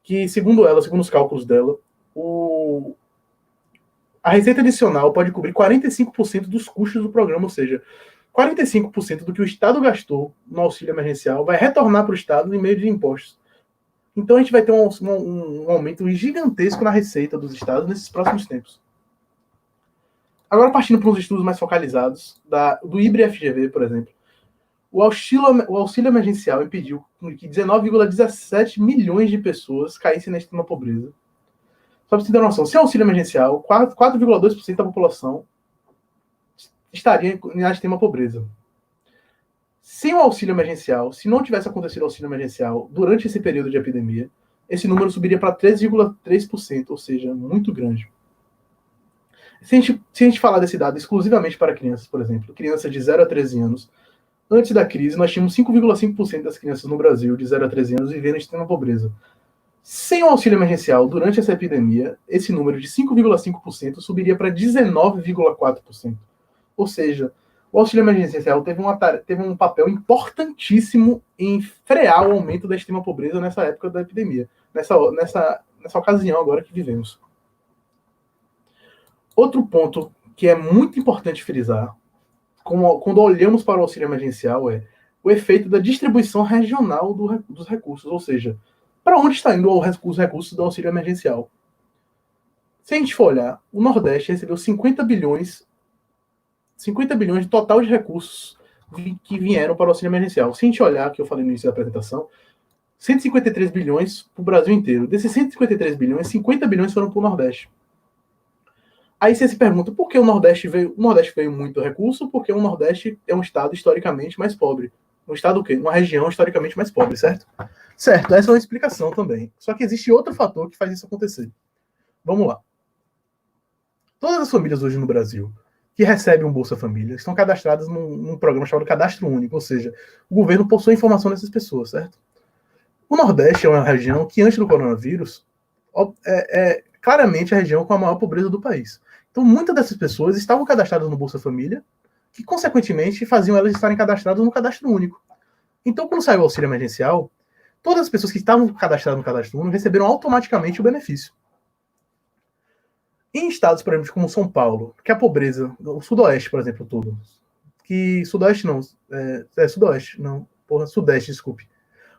[SPEAKER 2] que, segundo os cálculos dela, a receita adicional pode cobrir 45% dos custos do programa, ou seja, 45% do que o Estado gastou no auxílio emergencial vai retornar para o Estado em meio de impostos. Então a gente vai ter um aumento gigantesco na receita dos Estados nesses próximos tempos. Agora, partindo para uns estudos mais focalizados, do IBRE-FGV, por exemplo, o auxílio emergencial impediu que 19,17 milhões de pessoas caíssem na extrema pobreza. Só para você ter uma noção, sem auxílio emergencial, 4,2% da população estaria na extrema pobreza. Sem o auxílio emergencial, se não tivesse acontecido o auxílio emergencial durante esse período de epidemia, esse número subiria para 3,3%, ou seja, muito grande. Se a gente falar desse dado exclusivamente para crianças, por exemplo, crianças de 0 a 13 anos, antes da crise, nós tínhamos 5,5% das crianças no Brasil de 0 a 13 anos vivendo em extrema pobreza. Sem o auxílio emergencial, durante essa epidemia, esse número de 5,5% subiria para 19,4%. Ou seja, o auxílio emergencial teve um papel importantíssimo em frear o aumento da extrema pobreza nessa época da epidemia, nessa ocasião agora que vivemos. Outro ponto que é muito importante frisar, quando olhamos para o auxílio emergencial, é o efeito da distribuição regional dos recursos, ou seja, para onde está indo os recursos do auxílio emergencial. Se a gente for olhar, o Nordeste recebeu 50 bilhões de total de recursos que vieram para o auxílio emergencial. Se a gente olhar, que eu falei no início da apresentação, 153 bilhões para o Brasil inteiro. Desses 153 bilhões, 50 bilhões foram para o Nordeste. Aí você se pergunta, por que o Nordeste veio muito recurso? Porque o Nordeste é um estado historicamente mais pobre. Um estado o quê? Uma região historicamente mais pobre, certo? Certo, essa é uma explicação também. Só que existe outro fator que faz isso acontecer. Vamos lá. Todas as famílias hoje no Brasil que recebem um Bolsa Família estão cadastradas num programa chamado Cadastro Único, ou seja, o governo possui informação dessas pessoas, certo? O Nordeste é uma região que, antes do coronavírus, é claramente a região com a maior pobreza do país. Então, muitas dessas pessoas estavam cadastradas no Bolsa Família, que, consequentemente, faziam elas estarem cadastradas no Cadastro Único. Então, quando saiu o auxílio emergencial, todas as pessoas que estavam cadastradas no Cadastro Único receberam automaticamente o benefício. Em estados, por exemplo, como São Paulo, que a pobreza, o Sudoeste, por exemplo, todo, que Sudoeste não, Sudoeste, não, porra, Sudeste, desculpe.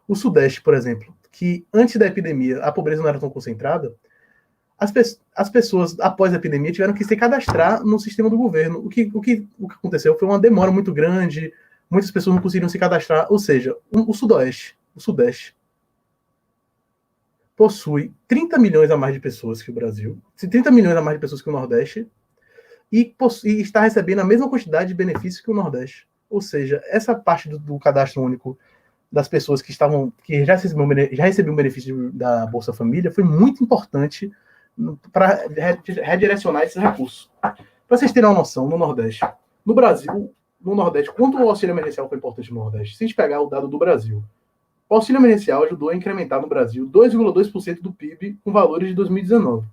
[SPEAKER 2] O Sudeste, por exemplo, que antes da epidemia a pobreza não era tão concentrada, as pessoas, após a epidemia, tiveram que se cadastrar no sistema do governo. O que aconteceu foi uma demora muito grande, muitas pessoas não conseguiram se cadastrar, ou seja, o Sudeste, possui 30 milhões a mais de pessoas que o Brasil, 30 milhões a mais de pessoas que o Nordeste, e está recebendo a mesma quantidade de benefícios que o Nordeste. Ou seja, essa parte do cadastro único das pessoas que já recebiam o benefício da Bolsa Família foi muito importante para redirecionar esses recursos. Para vocês terem uma noção, no Nordeste, no Brasil, no Nordeste, quanto o auxílio emergencial foi importante no Nordeste? Se a gente pegar o dado do Brasil, o auxílio emergencial ajudou a incrementar no Brasil 2,2% do PIB com valores de 2019.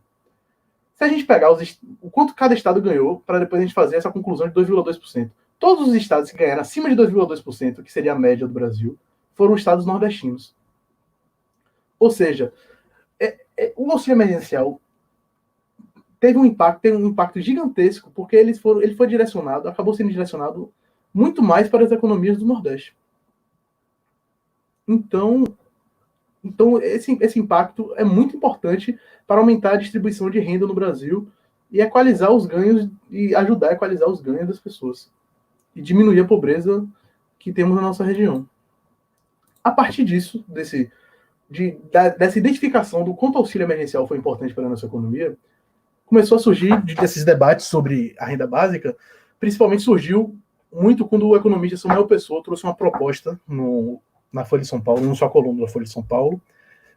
[SPEAKER 2] Se a gente pegar o quanto cada estado ganhou, para depois a gente fazer essa conclusão de 2,2%. Todos os estados que ganharam acima de 2,2%, que seria a média do Brasil, foram estados nordestinos. Ou seja, o auxílio emergencial teve um impacto gigantesco, porque ele foi direcionado, acabou sendo direcionado muito mais para as economias do Nordeste. Então esse impacto é muito importante para aumentar a distribuição de renda no Brasil e equalizar os ganhos e ajudar a equalizar os ganhos das pessoas e diminuir a pobreza que temos na nossa região. A partir disso, dessa identificação do quanto o auxílio emergencial foi importante para a nossa economia, começou a surgir desses debates sobre a renda básica, principalmente surgiu muito quando o economista Samuel Pessoa trouxe uma proposta na Folha de São Paulo, numa sua coluna da Folha de São Paulo,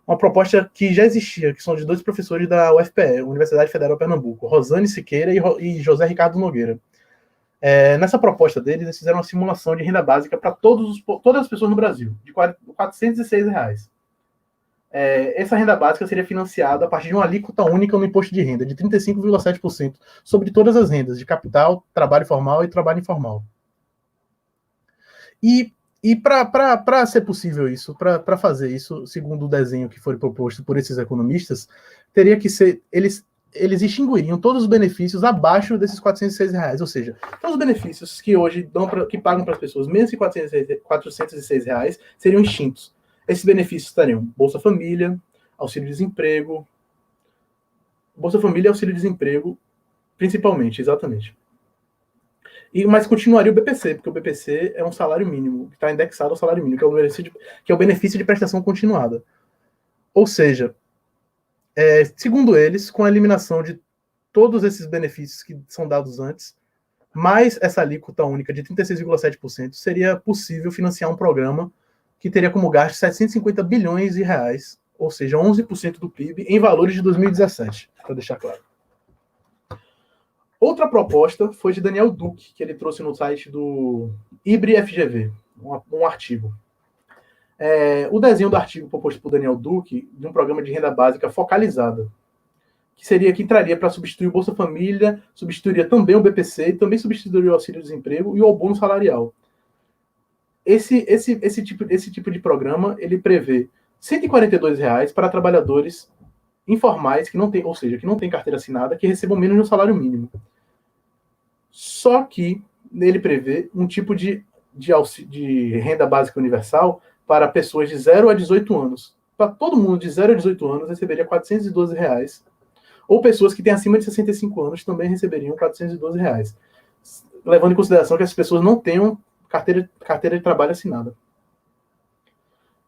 [SPEAKER 2] uma proposta que já existia, que são de dois professores da UFPE, Universidade Federal de Pernambuco, Rosane Siqueira e José Ricardo Nogueira. Nessa proposta deles, eles fizeram uma simulação de renda básica para todas as pessoas no Brasil, de R$ 406. Essa renda básica seria financiada a partir de uma alíquota única no imposto de renda, de 35,7% sobre todas as rendas, de capital, trabalho formal e trabalho informal. E para ser possível isso, para fazer isso, segundo o desenho que foi proposto por esses economistas, teria que ser, eles extinguiriam todos os benefícios abaixo desses R$ 406, ou seja, todos os benefícios que hoje que pagam para as pessoas menos que R$ 406 seriam extintos. Esses benefícios estariam Bolsa Família, auxílio-desemprego, Bolsa Família e auxílio-desemprego, principalmente, exatamente. Mas continuaria o BPC, porque o BPC é um salário mínimo, que está indexado ao salário mínimo, que é o benefício de prestação continuada. Ou seja, segundo eles, com a eliminação de todos esses benefícios que são dados antes, mais essa alíquota única de 36,7%, seria possível financiar um programa que teria como gasto 750 bilhões de reais, ou seja, 11% do PIB, em valores de 2017, para deixar claro. Outra proposta foi de Daniel Duque, que ele trouxe no site do IBRE-FGV, um artigo. O desenho do artigo proposto por Daniel Duque, de um programa de renda básica focalizada, que traria para substituir o Bolsa Família, substituiria também o BPC, e também substituiria o auxílio-desemprego e o abono salarial. Esse tipo de programa, ele prevê R$ 142 para trabalhadores informais, que não têm carteira assinada, que recebam menos de um salário mínimo. Só que ele prevê um tipo de renda básica universal para pessoas de 0 a 18 anos. Para todo mundo de 0 a 18 anos receberia R$ 412. Ou pessoas que têm acima de 65 anos também receberiam R$ 412. Levando em consideração que essas pessoas não tenham carteira de trabalho assinada.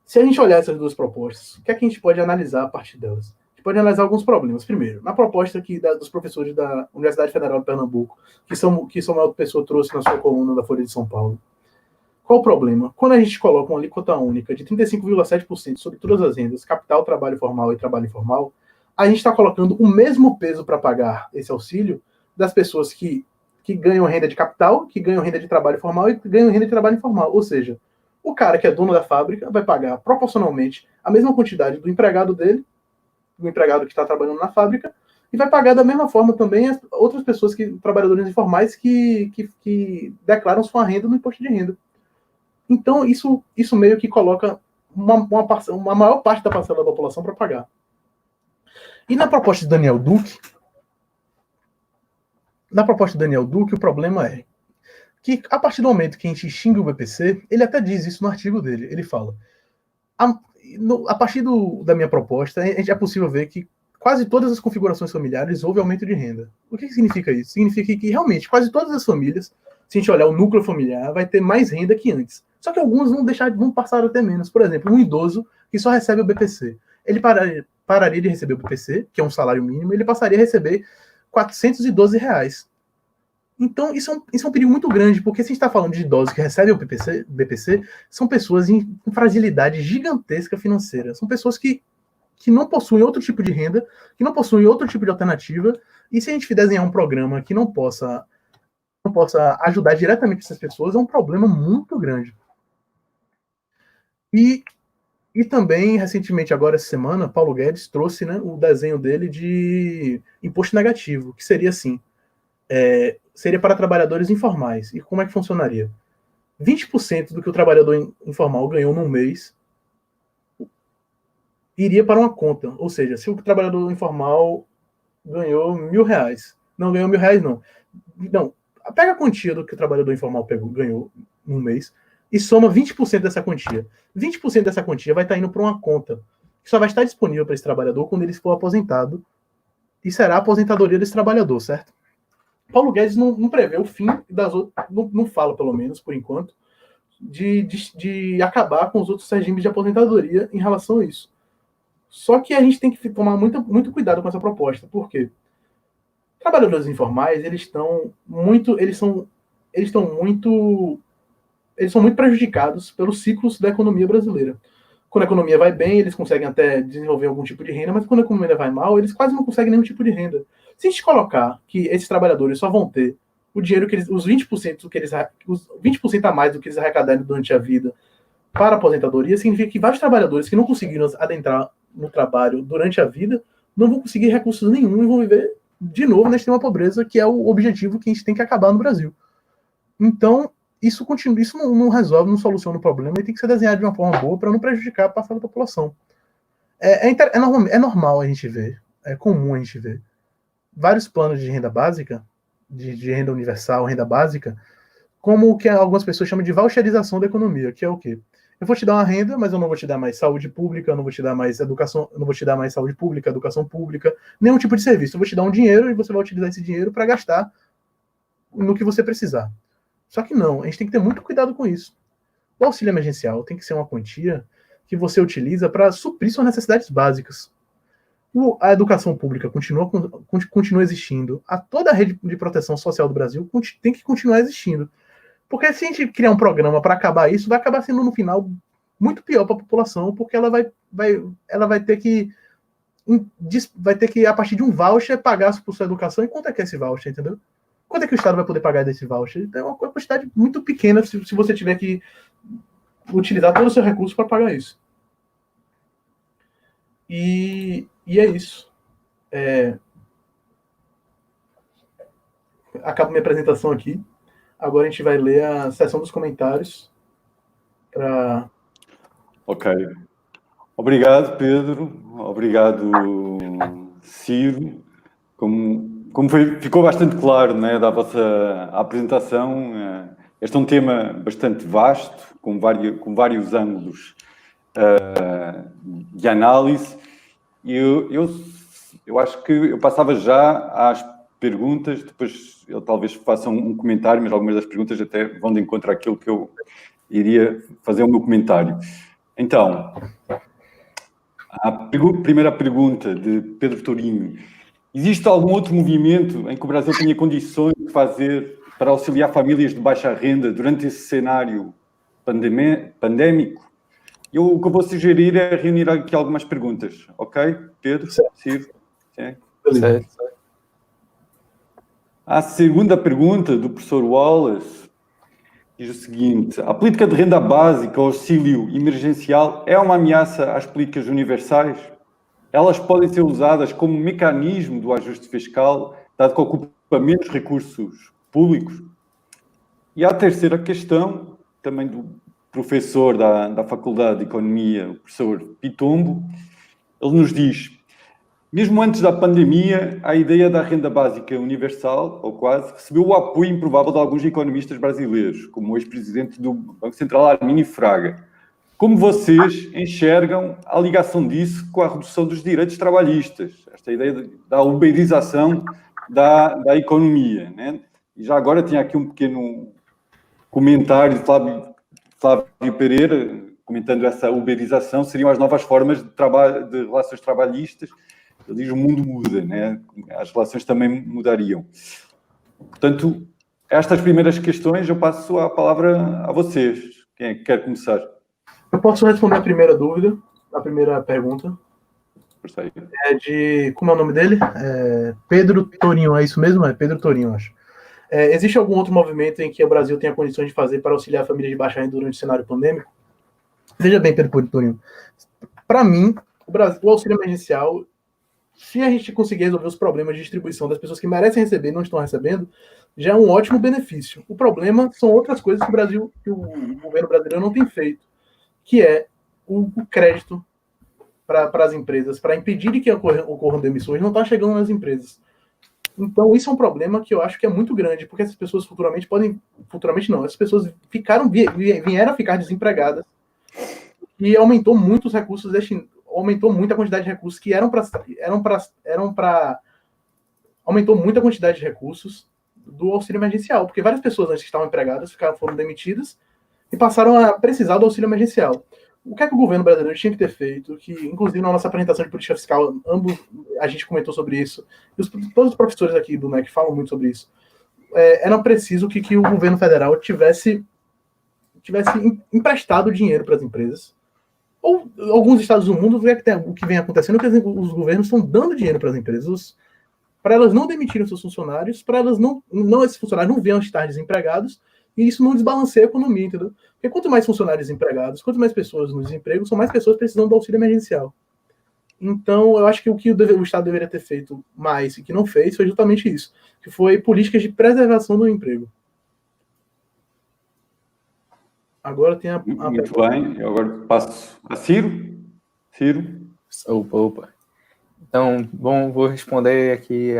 [SPEAKER 2] Se a gente olhar essas duas propostas, o que é que a gente pode analisar a partir delas? A gente pode analisar alguns problemas. Primeiro, na proposta aqui dos professores da Universidade Federal de Pernambuco, que Samuel Pessoa trouxe na sua coluna da Folha de São Paulo, Qual o problema? Quando a gente coloca uma alíquota única de 35,7% sobre todas as rendas, capital, trabalho formal e trabalho informal, a gente está colocando o mesmo peso para pagar esse auxílio das pessoas que ganham renda de capital, que ganham renda de trabalho formal e que ganham renda de trabalho informal. Ou seja, o cara que é dono da fábrica vai pagar proporcionalmente a mesma quantidade do empregado dele, do empregado que está trabalhando na fábrica, e vai pagar da mesma forma também as outras pessoas, trabalhadores informais, que declaram sua renda no imposto de renda. Então, isso meio que coloca uma maior parte da parcela da população para pagar. E na proposta de Daniel Duque, o problema é que, a partir do momento que a gente xinga o BPC, ele até diz isso no artigo dele, ele fala, a partir da minha proposta, é possível ver que quase todas as configurações familiares houve aumento de renda. O que significa isso? Significa que realmente quase todas as famílias, se a gente olhar o núcleo familiar, vai ter mais renda que antes. Só que alguns vão passar até menos. Por exemplo, um idoso que só recebe o BPC. Ele pararia de receber o BPC, que é um salário mínimo, ele passaria a receber R$412. Então, isso é um perigo muito grande, porque se a gente está falando de idosos que recebem o BPC, são pessoas com fragilidade gigantesca financeira. São pessoas que não possuem outro tipo de renda, que não possuem outro tipo de alternativa, e se a gente desenhar um programa que não possa ajudar diretamente essas pessoas, é um problema muito grande. E também, recentemente, agora essa semana, Paulo Guedes trouxe, né, o desenho dele de imposto negativo, que seria assim, seria para trabalhadores informais. E como é que funcionaria? 20% do que o trabalhador informal ganhou num mês iria para uma conta. Ou seja, se o trabalhador informal ganhou R$1.000, não ganhou R$1.000, não, pega a quantia do que o trabalhador informal ganhou num mês e soma 20% dessa quantia. 20% dessa quantia vai estar indo para uma conta que só vai estar disponível para esse trabalhador quando ele for aposentado, e será a aposentadoria desse trabalhador, certo? Paulo Guedes não prevê o fim das outras, não fala, pelo menos, por enquanto, de acabar com os outros regimes de aposentadoria em relação a isso. Só que a gente tem que tomar muito cuidado com essa proposta. Por quê? Trabalhadores informais, eles são muito prejudicados pelos ciclos da economia brasileira. Quando a economia vai bem, eles conseguem até desenvolver algum tipo de renda, mas quando a economia vai mal, eles quase não conseguem nenhum tipo de renda. Se a gente colocar que esses trabalhadores só vão ter o dinheiro os 20% a mais do que eles arrecadarem durante a vida para a aposentadoria, significa que vários trabalhadores que não conseguiram adentrar no trabalho durante a vida não vão conseguir recursos nenhum e vão viver de novo na extrema pobreza, que é o objetivo que a gente tem que acabar no Brasil. Então, isso não resolve, não soluciona o problema, e tem que ser desenhado de uma forma boa para não prejudicar a parcela da população. É normal a gente ver, é comum a gente ver vários planos de renda básica, de renda universal, renda básica, como o que algumas pessoas chamam de voucherização da economia, que é o quê? Eu vou te dar uma renda, mas eu não vou te dar mais saúde pública, eu não vou te dar mais educação, eu não vou te dar mais saúde pública, educação pública, nenhum tipo de serviço. Eu vou te dar um dinheiro e você vai utilizar esse dinheiro para gastar no que você precisar. Só que não, a gente tem que ter muito cuidado com isso. O auxílio emergencial tem que ser uma quantia que você utiliza para suprir suas necessidades básicas. A educação pública continua existindo. Toda a rede de proteção social do Brasil tem que continuar existindo. Porque se a gente criar um programa para acabar isso, vai acabar sendo, no final, muito pior para a população, porque ela vai ter que, a partir de um voucher, pagar por sua educação. E quanto é que é esse voucher, entendeu? Quanto é que o Estado vai poder pagar desse voucher? Então, é uma quantidade muito pequena se você tiver que utilizar todo o seu recurso para pagar isso. E é isso. Acabo minha apresentação aqui. Agora a gente vai ler a seção dos comentários.
[SPEAKER 1] Ok. Obrigado, Pedro. Obrigado, Ciro. Ficou bastante claro, né, da vossa apresentação, este é um tema bastante vasto, com vários ângulos de análise. Eu acho que eu passava já às perguntas, depois eu talvez faça um comentário, mas algumas das perguntas até vão de encontro àquilo que eu iria fazer o meu comentário. Então, a primeira pergunta de Pedro Tourinho: existe algum outro movimento em que o Brasil tenha condições de fazer para auxiliar famílias de baixa renda durante esse cenário pandémico, o que eu vou sugerir é reunir aqui algumas perguntas, ok? Pedro, Ciro? Sim.
[SPEAKER 3] Certo.
[SPEAKER 1] A segunda pergunta do professor Wallace diz o seguinte: a política de renda básica, auxílio emergencial, é uma ameaça às políticas universais? Elas podem ser usadas como mecanismo do ajuste fiscal, dado que ocupa menos recursos públicos? E a terceira questão, também do professor da Faculdade de Economia, o professor Pitombo, ele nos diz: mesmo antes da pandemia, a ideia da renda básica universal, ou quase, recebeu o apoio improvável de alguns economistas brasileiros, como o ex-presidente do Banco Central, Arminio Fraga. Como vocês enxergam a ligação disso com a redução dos direitos trabalhistas? Esta ideia da uberização da economia, né? E já agora tinha aqui um pequeno comentário de Flávio Pereira, comentando essa uberização, seriam as novas formas de relações trabalhistas. Ele diz: o mundo muda, né? As relações também mudariam. Portanto, estas primeiras questões eu passo a palavra a vocês. Quem é que quer começar?
[SPEAKER 2] Eu posso responder a primeira dúvida, a primeira pergunta. É de... Como é o nome dele? Pedro Torinho, é isso mesmo? É Pedro Torinho, acho. Existe algum outro movimento em que o Brasil tenha condições de fazer para auxiliar a família de baixa renda durante o cenário pandêmico? Veja bem, Pedro Torinho. Para mim, o auxílio emergencial, se a gente conseguir resolver os problemas de distribuição das pessoas que merecem receber e não estão recebendo, já é um ótimo benefício. O problema são outras coisas que o governo brasileiro não tem feito, que é o crédito para as empresas, para impedir que ocorram demissões, não está chegando nas empresas. Então, isso é um problema que eu acho que é muito grande, porque essas pessoas essas pessoas vieram a ficar desempregadas e aumentou muito os recursos, aumentou muito a quantidade de recursos que aumentou muito a quantidade de recursos do auxílio emergencial, porque várias pessoas antes que estavam empregadas foram demitidas e passaram a precisar do auxílio emergencial. O que é que o governo brasileiro tinha que ter feito, que inclusive na nossa apresentação de política fiscal, a gente comentou sobre isso, e todos os professores aqui do MEC falam muito sobre isso, era preciso que o governo federal tivesse emprestado dinheiro para as empresas, ou alguns estados do mundo, o que vem acontecendo é que os governos estão dando dinheiro para as empresas, para elas não demitirem seus funcionários, para elas esses funcionários não venham estar desempregados, e isso não desbalanceia a economia, entendeu? Porque quanto mais funcionários empregados, quanto mais pessoas no desemprego, são mais pessoas precisando do auxílio emergencial. Então, eu acho que o que o Estado deveria ter feito mais e que não fez foi justamente isso, que foi políticas de preservação do emprego. Agora tem
[SPEAKER 1] Muito bem, eu agora passo a Ciro. Ciro.
[SPEAKER 3] Opa. Então, bom, vou responder aqui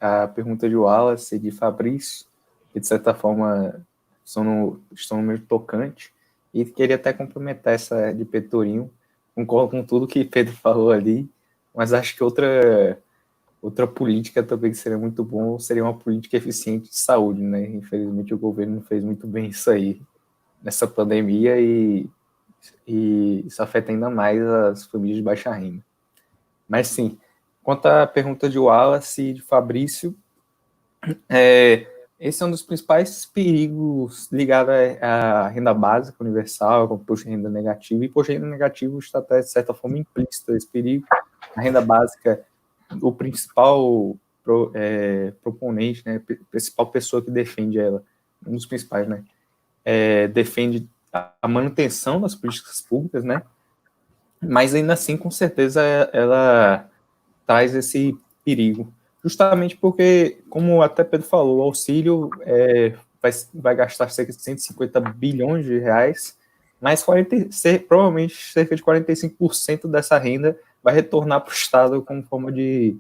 [SPEAKER 3] a pergunta de Wallace e de Fabrício, que de certa forma estão no meio tocante, e queria até complementar essa de Pedro Torinho. Concordo com tudo que Pedro falou ali, mas acho que outra política também que seria muito bom seria uma política eficiente de saúde, né? Infelizmente o governo não fez muito bem isso aí nessa pandemia e isso afeta ainda mais as famílias de baixa renda. Mas sim, quanto à pergunta de Wallace e de Fabrício, esse é um dos principais perigos ligados à renda básica universal, como imposto de renda negativo, e imposto de renda negativo está até, de certa forma, implícito esse perigo. A renda básica, o principal proponente, né, a principal pessoa que defende ela, um dos principais, né, defende a manutenção das políticas públicas, né, mas ainda assim, com certeza, ela traz esse perigo. Justamente porque, como até Pedro falou, o auxílio vai gastar cerca de 150 bilhões de reais, mas provavelmente cerca de 45% dessa renda vai retornar para o Estado como forma de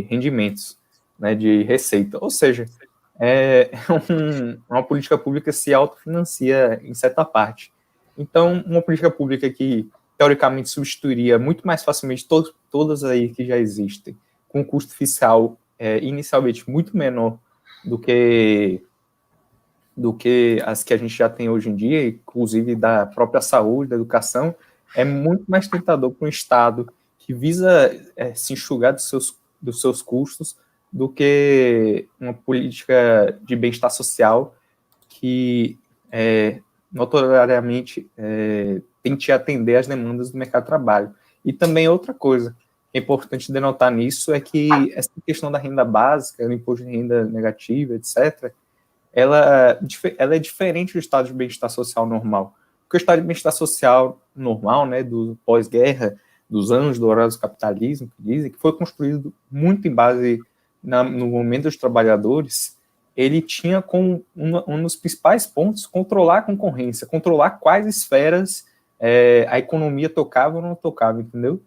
[SPEAKER 3] rendimentos, né, de receita. Ou seja, uma política pública se autofinancia em certa parte. Então, uma política pública que, teoricamente, substituiria muito mais facilmente todas aí que já existem, com um custo fiscal inicialmente muito menor do que as que a gente já tem hoje em dia, inclusive da própria saúde, da educação, é muito mais tentador para um Estado que visa se enxugar dos seus custos do que uma política de bem-estar social que notoriamente tente atender às demandas do mercado de trabalho. E também outra coisa que é importante denotar nisso é que essa questão da renda básica, do imposto de renda negativa, etc., ela é diferente do estado de bem-estar social normal. Porque o estado de bem-estar social normal, né, do pós-guerra, dos anos dourados do capitalismo, que dizem, que foi construído muito em base no momento dos trabalhadores, ele tinha como um dos principais pontos controlar a concorrência, controlar quais esferas a economia tocava ou não tocava, entendeu?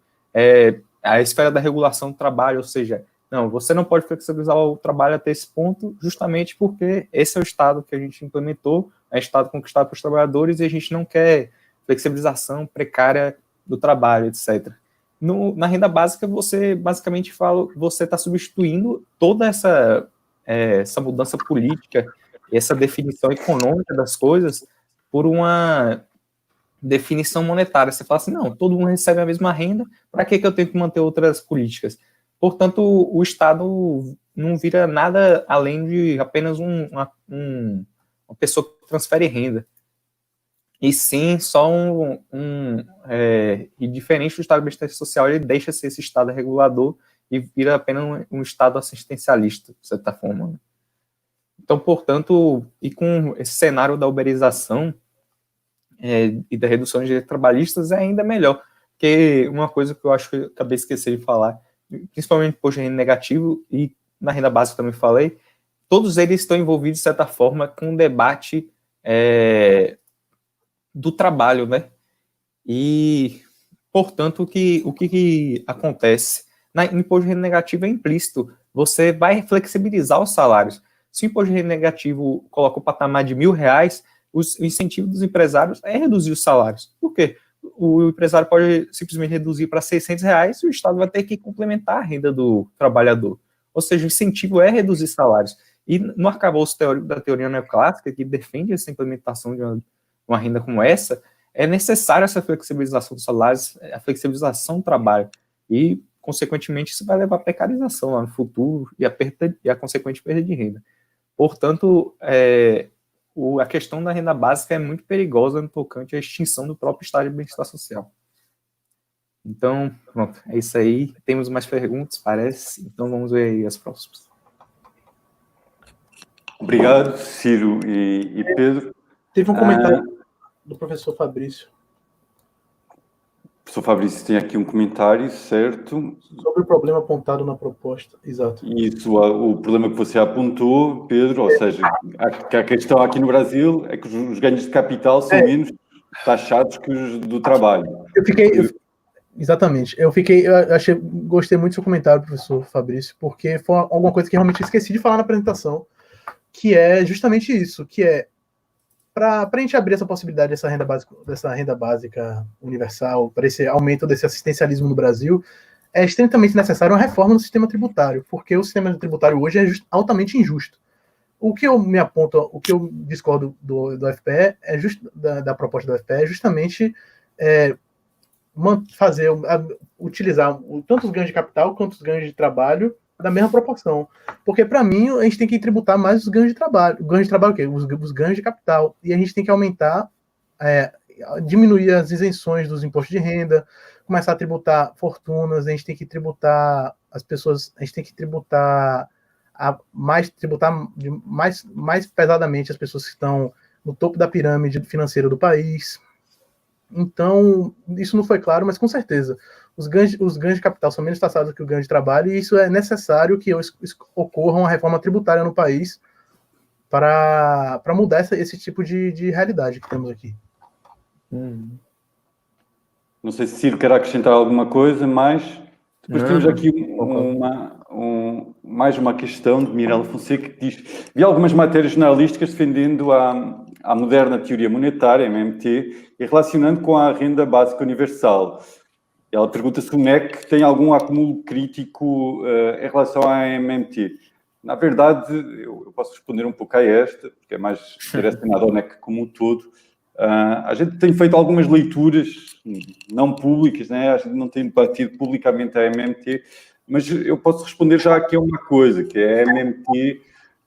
[SPEAKER 3] A esfera da regulação do trabalho, ou seja, não, você não pode flexibilizar o trabalho até esse ponto, justamente porque esse é o Estado que a gente implementou, é o Estado conquistado pelos trabalhadores e a gente não quer flexibilização precária do trabalho, etc. Na renda básica, você basicamente fala, você está substituindo toda essa mudança política, essa definição econômica das coisas por uma definição monetária. Você fala assim, não, todo mundo recebe a mesma renda, para que eu tenho que manter outras políticas? Portanto, o Estado não vira nada além de apenas uma pessoa que transfere renda. E sim, só e diferente do Estado de bem-estar social, ele deixa de ser esse Estado regulador e vira apenas um Estado assistencialista, de certa forma. Né? Então, portanto, e com esse cenário da uberização e da redução de direitos trabalhistas é ainda melhor. Porque uma coisa que eu acho que eu acabei de esquecer de falar, principalmente imposto de renda negativo e na renda básica também falei, todos eles estão envolvidos, de certa forma, com o debate do trabalho, né? E, portanto, o que acontece? No imposto de renda negativo é implícito. Você vai flexibilizar os salários. Se o imposto de renda negativo coloca o patamar de R$1.000, o incentivo dos empresários é reduzir os salários. Por quê? O empresário pode simplesmente reduzir para R$600 e o Estado vai ter que complementar a renda do trabalhador. Ou seja, o incentivo é reduzir salários. E no arcabouço teórico da teoria neoclássica, que defende essa implementação de uma renda como essa, é necessária essa flexibilização dos salários, a flexibilização do trabalho. E, consequentemente, isso vai levar à precarização lá no futuro e a consequente perda de renda. Portanto, a questão da renda básica é muito perigosa no tocante à extinção do próprio estado de bem-estar social. Então, pronto, é isso aí. Temos mais perguntas, parece. Então, vamos ver aí as próximas.
[SPEAKER 1] Obrigado, Ciro e Pedro.
[SPEAKER 2] Teve um comentário do professor Fabrício.
[SPEAKER 1] O professor Fabrício tem aqui um comentário, certo?
[SPEAKER 2] Sobre o problema apontado na proposta, exato.
[SPEAKER 1] Isso, o problema que você apontou, Pedro, ou seja, a questão aqui no Brasil é que os ganhos de capital são menos taxados que os do trabalho.
[SPEAKER 2] Exatamente. Gostei muito do seu comentário, professor Fabrício, porque foi alguma coisa que realmente esqueci de falar na apresentação, que é justamente isso, que é para a gente abrir essa possibilidade dessa renda básica universal, para esse aumento desse assistencialismo no Brasil, é extremamente necessário uma reforma no sistema tributário, porque o sistema tributário hoje é altamente injusto. O que eu discordo do FPE da proposta do FPE é justamente utilizar tanto os ganhos de capital quanto os ganhos de trabalho da mesma proporção. Porque, para mim, a gente tem que tributar mais os ganhos de trabalho. Ganhos de trabalho o quê? Os ganhos de capital. E a gente tem que aumentar, diminuir as isenções dos impostos de renda, começar a tributar fortunas, a gente tem que tributar as pessoas, a gente tem que tributar mais pesadamente as pessoas que estão no topo da pirâmide financeira do país. Então, isso não foi claro, mas com certeza, os ganhos de capital são menos taxados que o ganho de trabalho, e isso é necessário que ocorra uma reforma tributária no país para mudar esse tipo de realidade que temos aqui.
[SPEAKER 1] Não sei se Ciro quer acrescentar alguma coisa, mas depois temos aqui mais uma questão de Mirella Fonseca que diz: vi algumas matérias jornalísticas defendendo a moderna teoria monetária, MMT, e relacionando com a renda básica universal. Ela pergunta se o NEC tem algum acúmulo crítico em relação à MMT. Na verdade, eu posso responder um pouco a esta, porque é mais direcionado ao NEC como um todo. A gente tem feito algumas leituras não públicas, né? A gente não tem debatido publicamente a MMT, mas eu posso responder já aqui a uma coisa, que é a MMT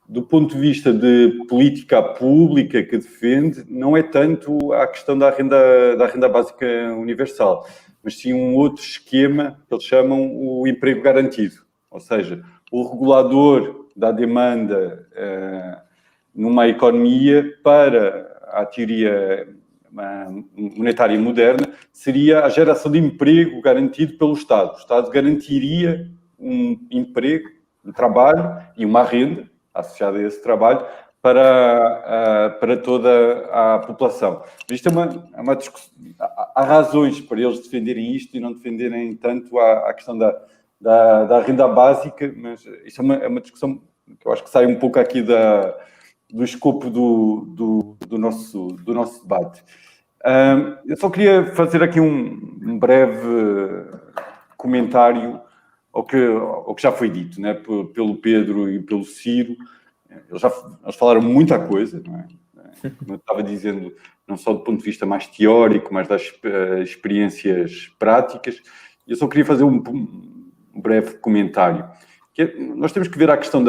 [SPEAKER 1] do ponto de vista de política pública que defende, não é tanto a questão da renda básica universal, mas sim um outro esquema que eles chamam o emprego garantido. Ou seja, o regulador da demanda numa economia para a teoria monetária moderna seria a geração de emprego garantido pelo Estado. O Estado garantiria um emprego, um trabalho e uma renda associada a esse trabalho para toda a população. Isto é uma discussão. Há razões para eles defenderem isto e não defenderem tanto a questão da renda básica, mas isto é uma discussão que eu acho que sai um pouco aqui do escopo do nosso debate. Eu só queria fazer aqui um breve comentário ao que já foi dito, né, pelo Pedro e pelo Ciro. Eles falaram muita coisa, não é? Como eu estava dizendo, não só do ponto de vista mais teórico, mas das experiências práticas. Eu só queria fazer um breve comentário. Nós temos que ver a questão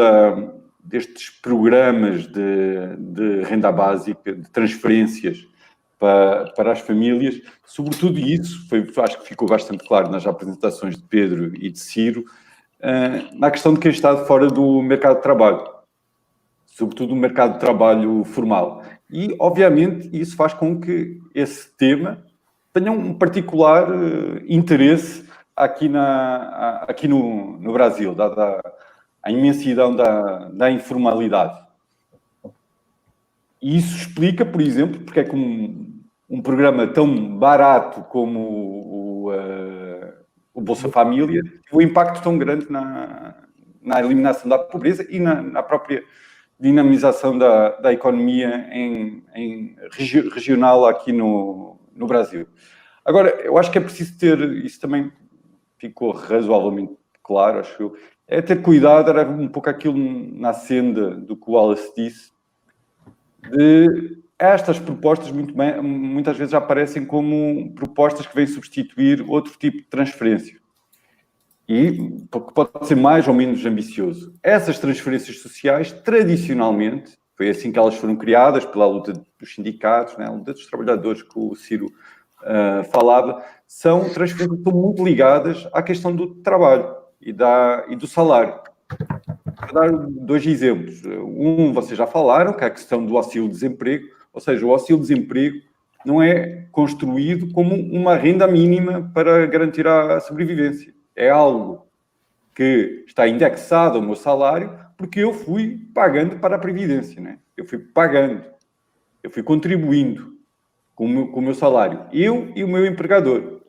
[SPEAKER 1] destes programas de renda básica, de transferências para as famílias, sobretudo isso, acho que ficou bastante claro nas apresentações de Pedro e de Ciro, na questão de quem está fora do mercado de trabalho, sobretudo no mercado de trabalho formal. E, obviamente, isso faz com que esse tema tenha um particular interesse aqui no Brasil, dada a imensidão da informalidade. E isso explica, por exemplo, porque é que um programa tão barato como o Bolsa Família teve um impacto tão grande na eliminação da pobreza e na própria dinamização da economia regional aqui no Brasil. Agora, eu acho que é preciso ter, isso também ficou razoavelmente claro, acho eu, é ter cuidado, era um pouco aquilo na senda do que o Wallace disse, de estas propostas muitas vezes aparecem como propostas que vêm substituir outro tipo de transferência. E que pode ser mais ou menos ambicioso. Essas transferências sociais, tradicionalmente, foi assim que elas foram criadas, pela luta dos sindicatos, né, a luta dos trabalhadores que o Ciro falava, são transferências que estão muito ligadas à questão do trabalho e do salário. Vou dar dois exemplos. Vocês já falaram, que é a questão do auxílio-desemprego, ou seja, o auxílio-desemprego não é construído como uma renda mínima para garantir a sobrevivência. É algo que está indexado ao meu salário porque eu fui pagando para a Previdência, né? Eu fui pagando, eu fui contribuindo com o meu salário, eu e o meu empregador.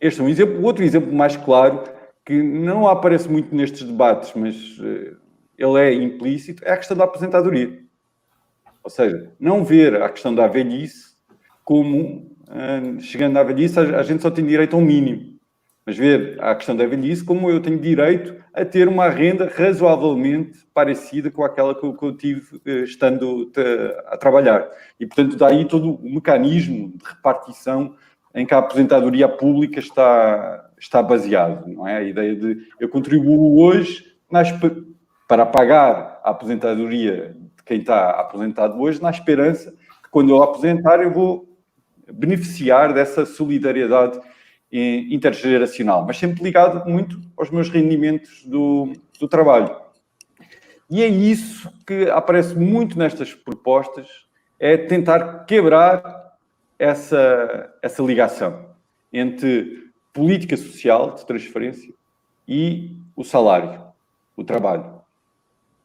[SPEAKER 1] Este é um exemplo. Outro exemplo mais claro, que não aparece muito nestes debates, mas ele é implícito, é a questão da aposentadoria. Ou seja, não ver a questão da velhice como, chegando à velhice, a gente só tem direito a um mínimo. Mas ver a questão da velhice como eu tenho direito a ter uma renda razoavelmente parecida com aquela que eu tive estando a trabalhar. E, portanto, daí todo o mecanismo de repartição em que a aposentadoria pública está baseado, não é? A ideia de eu contribuo hoje para pagar a aposentadoria de quem está aposentado hoje, na esperança que quando eu aposentar eu vou beneficiar dessa solidariedade intergeracional, mas sempre ligado muito aos meus rendimentos do trabalho. E é isso que aparece muito nestas propostas, é tentar quebrar essa ligação entre política social de transferência e o salário, o trabalho.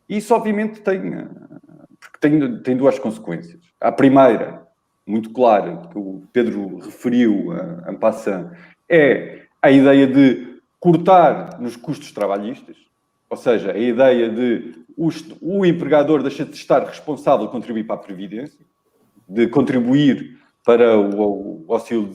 [SPEAKER 1] Isso, obviamente, tem duas consequências. A primeira, muito clara, que o Pedro referiu en passant, é a ideia de cortar nos custos trabalhistas, ou seja, a ideia de o empregador deixa de estar responsável de contribuir para a Previdência, de contribuir para o auxílio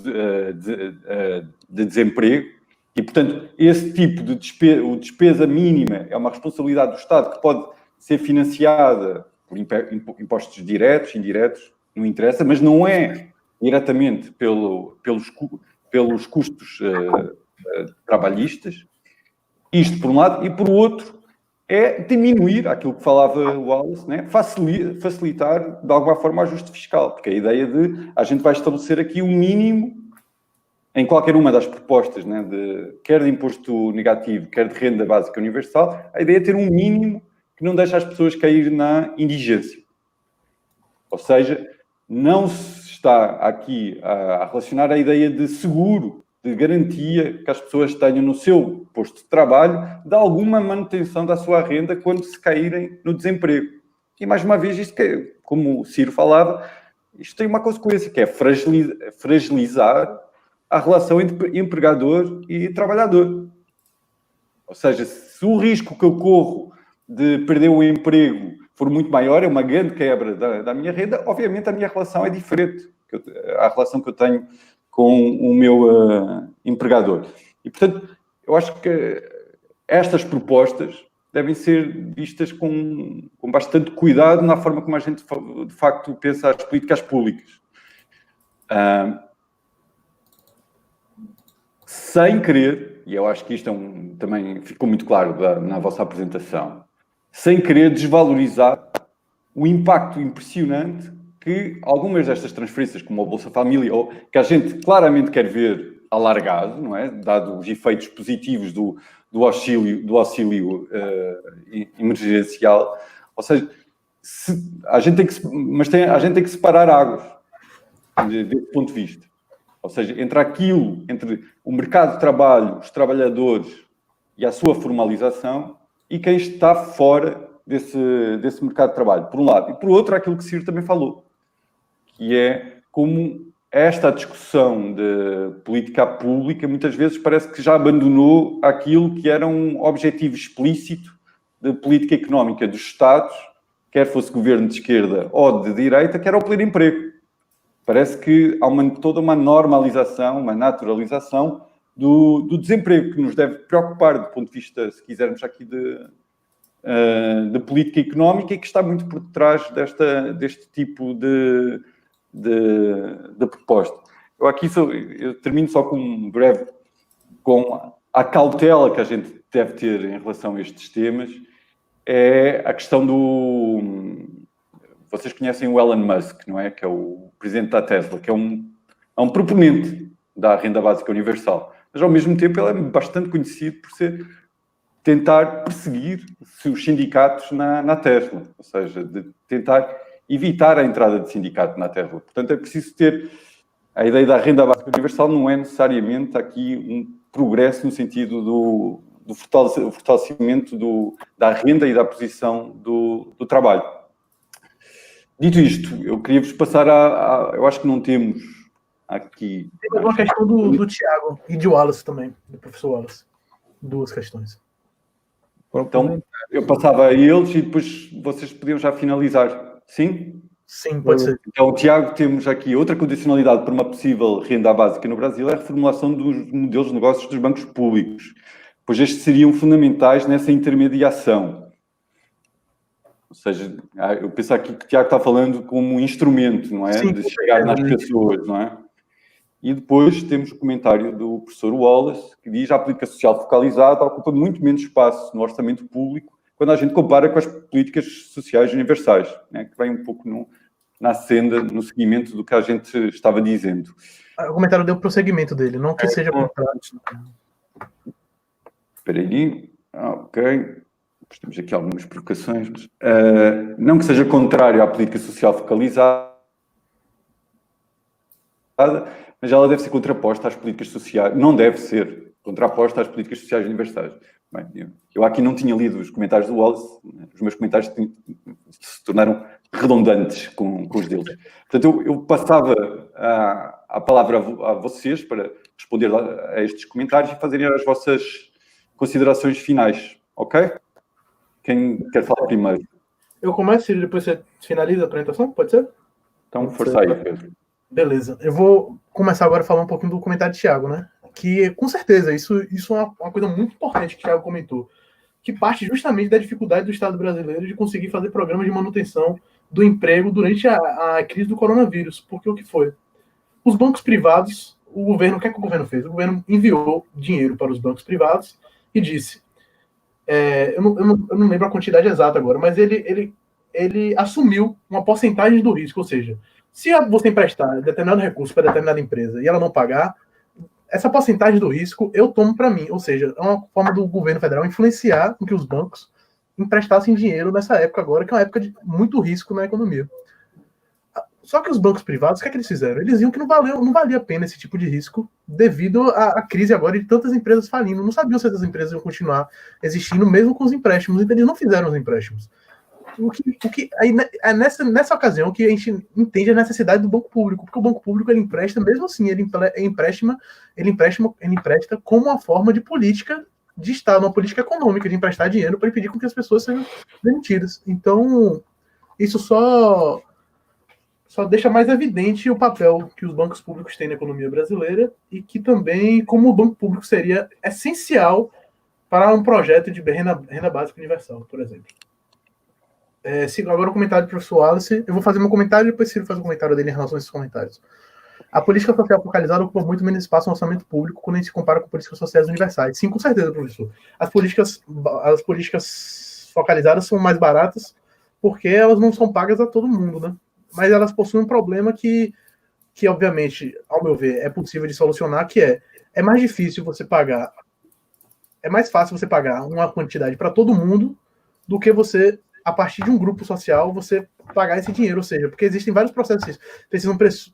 [SPEAKER 1] de desemprego, e, portanto, esse tipo de despesa mínima é uma responsabilidade do Estado que pode ser financiada por impostos diretos, indiretos, não interessa, mas não é diretamente pelos custos trabalhistas. Isto por um lado, e por outro, é diminuir aquilo que falava o Wallace, né? Facilitar de alguma forma o ajuste fiscal, porque a ideia de a gente vai estabelecer aqui o mínimo em qualquer uma das propostas, né? Quer de imposto negativo, quer de renda básica universal, a ideia é ter um mínimo que não deixa as pessoas cair na indigência. Ou seja, não se está aqui a relacionar a ideia de seguro, de garantia que as pessoas tenham no seu posto de trabalho de alguma manutenção da sua renda quando se caírem no desemprego. E, mais uma vez, isto como o Ciro falava, isto tem uma consequência, que é fragilizar a relação entre empregador e trabalhador. Ou seja, se o risco que eu corro de perder o emprego for muito maior, é uma grande quebra da minha renda, obviamente a minha relação é diferente à relação que eu tenho com o meu empregador. E, portanto, eu acho que estas propostas devem ser vistas com bastante cuidado na forma como a gente, de facto, pensa as políticas públicas. Sem querer, e eu acho que isto também ficou muito claro na vossa apresentação, sem querer desvalorizar o impacto impressionante que algumas destas transferências, como a Bolsa Família, ou que a gente claramente quer ver alargado, não é? Dado os efeitos positivos do auxílio emergencial. Ou seja, a gente tem que separar águas desse ponto de vista. Ou seja, entre o mercado de trabalho, os trabalhadores e a sua formalização, e quem está fora desse mercado de trabalho, por um lado. E por outro, aquilo que o Ciro também falou, que é como esta discussão de política pública muitas vezes parece que já abandonou aquilo que era um objetivo explícito de política económica dos Estados, quer fosse governo de esquerda ou de direita, que era o pleno emprego. Parece que há toda uma normalização, uma naturalização do desemprego, que nos deve preocupar do ponto de vista, se quisermos aqui, de política económica, e que está muito por detrás deste tipo de proposta. Eu termino só com a cautela que a gente deve ter em relação a estes temas, é a questão vocês conhecem o Elon Musk, não é? Que é o presidente da Tesla, que é um proponente da renda básica universal. Mas, ao mesmo tempo, ele é bastante conhecido por tentar perseguir os sindicatos na Tesla. Ou seja, de tentar evitar a entrada de sindicato na Tesla. Portanto, é preciso ter... A ideia da renda básica universal não é necessariamente aqui um progresso no sentido do fortalecimento da renda e da posição do trabalho. Dito isto, eu queria-vos passar eu acho que não temos aqui...
[SPEAKER 2] Tem uma questão do Tiago e de Wallace também, do professor Wallace. Duas questões.
[SPEAKER 1] Então, eu passava a eles e depois vocês podiam já finalizar. Sim?
[SPEAKER 2] Sim, pode ser.
[SPEAKER 1] Então, Tiago, temos aqui outra condicionalidade para uma possível renda básica no Brasil, é a reformulação dos modelos de negócios dos bancos públicos, pois estes seriam fundamentais nessa intermediação. Ou seja, eu penso aqui que o Tiago está falando como um instrumento, não é? Sim, de chegar nas pessoas, não é? E depois temos o comentário do professor Wallace, que diz que a política social focalizada ocupa muito menos espaço no orçamento público quando a gente compara com as políticas sociais universais, né? Que vem um pouco na senda, no seguimento do que a gente estava dizendo.
[SPEAKER 2] O comentário deu prosseguimento dele, não que seja contrário.
[SPEAKER 1] Espera aí. Ok. Temos aqui algumas provocações. Não que seja contrário à política social focalizada, mas ela deve ser contraposta às políticas sociais. Não deve ser contraposta às políticas sociais universais. Bem, eu aqui não tinha lido os comentários do Wallace. Os meus comentários se tornaram redundantes com os deles. Portanto, eu passava a palavra a vocês para responder a estes comentários e fazerem as vossas considerações finais. Ok? Quem quer falar primeiro?
[SPEAKER 2] Eu começo e depois você finaliza a apresentação? Pode ser?
[SPEAKER 1] Então, força aí, Pedro.
[SPEAKER 2] Beleza. Eu vou começar agora a falar um pouquinho do comentário de Thiago, né? Que, com certeza, isso é uma coisa muito importante que o Thiago comentou, que parte justamente da dificuldade do Estado brasileiro de conseguir fazer programas de manutenção do emprego durante a crise do coronavírus. Porque o que foi? Os bancos privados, o que é que o governo fez? O governo enviou dinheiro para os bancos privados e disse: Eu não lembro a quantidade exata agora, mas ele assumiu uma porcentagem do risco, ou seja, se você emprestar determinado recurso para determinada empresa e ela não pagar, essa porcentagem do risco eu tomo para mim, ou seja, é uma forma do governo federal influenciar com que os bancos emprestassem dinheiro nessa época agora, que é uma época de muito risco na economia. Só que os bancos privados, o que é que eles fizeram? Eles viam que não valia a pena esse tipo de risco devido à crise agora de tantas empresas falindo. Não sabiam se essas empresas iam continuar existindo mesmo com os empréstimos, então eles não fizeram os empréstimos. É nessa ocasião que a gente entende a necessidade do banco público, porque o banco público ele empresta, mesmo assim, ele empresta como uma forma de política de Estado, uma política econômica, de emprestar dinheiro para impedir com que as pessoas sejam demitidas. Então, isso só deixa mais evidente o papel que os bancos públicos têm na economia brasileira e que também, como o banco público seria essencial para um projeto de renda básica universal, por exemplo. Agora o comentário do professor Wallace. Eu vou fazer meu comentário e depois Ciro faz o comentário dele em relação a esses comentários. A política social focalizada ocupa muito menos espaço no orçamento público quando a gente se compara com políticas sociais universais. Sim, com certeza, professor. As políticas focalizadas são mais baratas porque elas não são pagas a todo mundo, né? Mas elas possuem um problema que obviamente, ao meu ver, é possível de solucionar, que é mais difícil você pagar, é mais fácil você pagar uma quantidade para todo mundo do que você, a partir de um grupo social, você pagar esse dinheiro, ou seja, porque existem vários processos.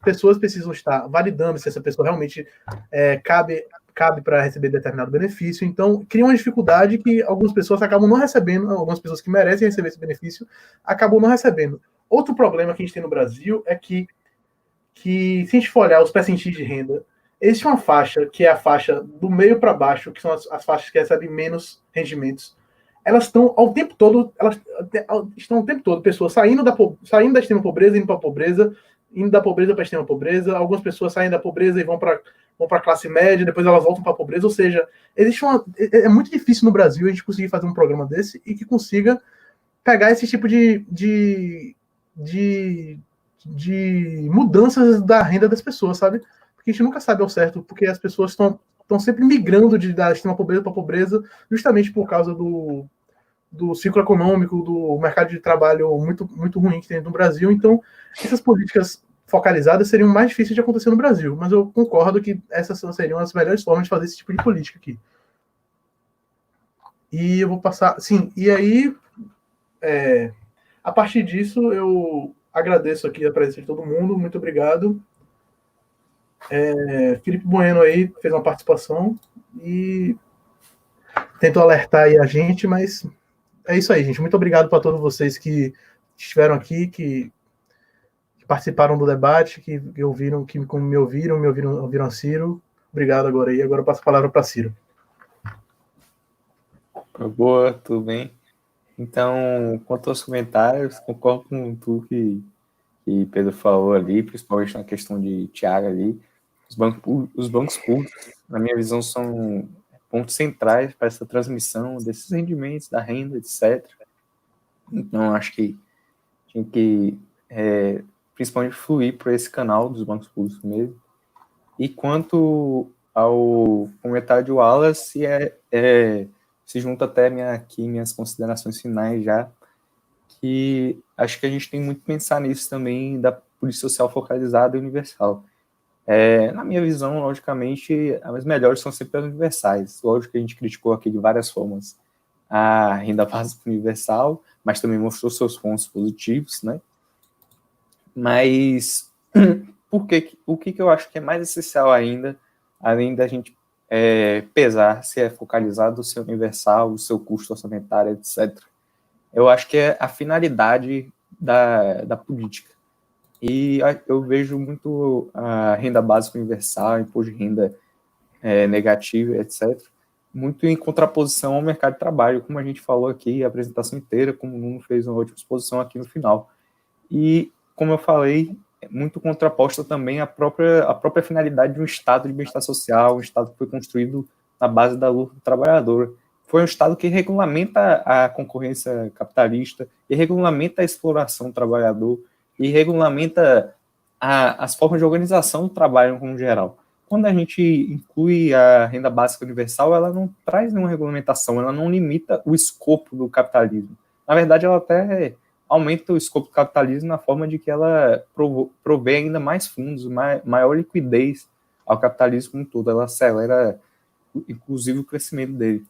[SPEAKER 2] Pessoas precisam estar validando se essa pessoa realmente cabe para receber determinado benefício, então cria uma dificuldade que algumas pessoas acabam não recebendo, algumas pessoas que merecem receber esse benefício acabam não recebendo. Outro problema que a gente tem no Brasil é que se a gente for olhar os percentis de renda, existe uma faixa, que é a faixa do meio para baixo, que são as faixas que recebem menos rendimentos. Elas estão ao tempo todo, pessoas saindo da extrema pobreza, indo para a pobreza, indo da pobreza para a extrema pobreza. Algumas pessoas saem da pobreza e vão para a classe média, depois elas voltam para a pobreza. Ou seja, é muito difícil no Brasil a gente conseguir fazer um programa desse e que consiga pegar esse tipo de mudanças da renda das pessoas, sabe? Porque a gente nunca sabe ao certo, porque as pessoas estão sempre migrando da extrema pobreza para a pobreza, justamente por causa do ciclo econômico, do mercado de trabalho muito, muito ruim que tem no Brasil. Então, essas políticas focalizadas seriam mais difíceis de acontecer no Brasil, mas eu concordo que essas seriam as melhores formas de fazer esse tipo de política aqui. E eu vou passar... Sim, e aí, a partir disso, eu agradeço aqui a presença de todo mundo, muito obrigado. Felipe Bueno aí fez uma participação e tentou alertar aí a gente, mas é isso aí, gente. Muito obrigado para todos vocês que estiveram aqui, que participaram do debate, que ouviram, que me ouviram a Ciro. Obrigado agora aí. Agora eu passo a palavra para Ciro.
[SPEAKER 3] Boa, tudo bem. Então, quanto aos comentários, concordo com tudo que Pedro falou ali, principalmente na questão de Thiago ali. Os bancos públicos, na minha visão, são pontos centrais para essa transmissão desses rendimentos, da renda, etc. Então, acho que tinha que, principalmente, fluir por esse canal dos bancos públicos mesmo. E quanto ao comentário de Wallace, se junta até minhas considerações finais já, que acho que a gente tem muito que pensar nisso também, da política social focalizada e universal. Na minha visão, logicamente, as melhores são sempre as universais. Lógico que a gente criticou aqui de várias formas a renda básica universal, mas também mostrou seus pontos positivos, né? Mas o que eu acho que é mais essencial ainda, além da gente pesar se é focalizado, se é universal, o seu custo orçamentário, etc., eu acho que é a finalidade da política. E eu vejo muito a renda básica universal, imposto de renda negativa, etc., muito em contraposição ao mercado de trabalho, como a gente falou aqui, a apresentação inteira, como o Nuno fez uma ótima exposição aqui no final. E, como eu falei, muito contraposta também à própria finalidade de um Estado de bem-estar social, um Estado que foi construído na base da luta do trabalhador. Foi um Estado que regulamenta a concorrência capitalista e regulamenta a exploração do trabalhador e regulamenta as formas de organização do trabalho como geral. quando a gente inclui a renda básica universal, ela não traz nenhuma regulamentação, ela não limita o escopo do capitalismo. Na verdade, ela até aumenta o escopo do capitalismo na forma de que ela provê ainda mais fundos, maior liquidez ao capitalismo como um todo, ela acelera, inclusive, o crescimento dele.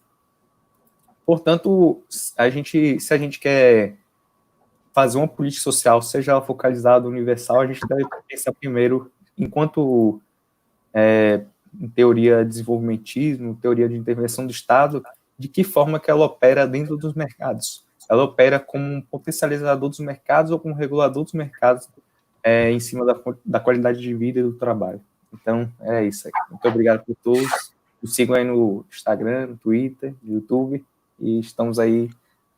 [SPEAKER 3] Portanto, se a gente quer fazer uma política social, seja ela focalizada, universal, a gente deve pensar primeiro, enquanto em teoria de desenvolvimentismo, teoria de intervenção do Estado, de que forma que ela opera dentro dos mercados. Ela opera como um potencializador dos mercados ou como regulador dos mercados em cima da qualidade de vida e do trabalho. Então, é isso aí. Muito obrigado por todos. Nos sigam aí no Instagram, no Twitter, no YouTube, e estamos aí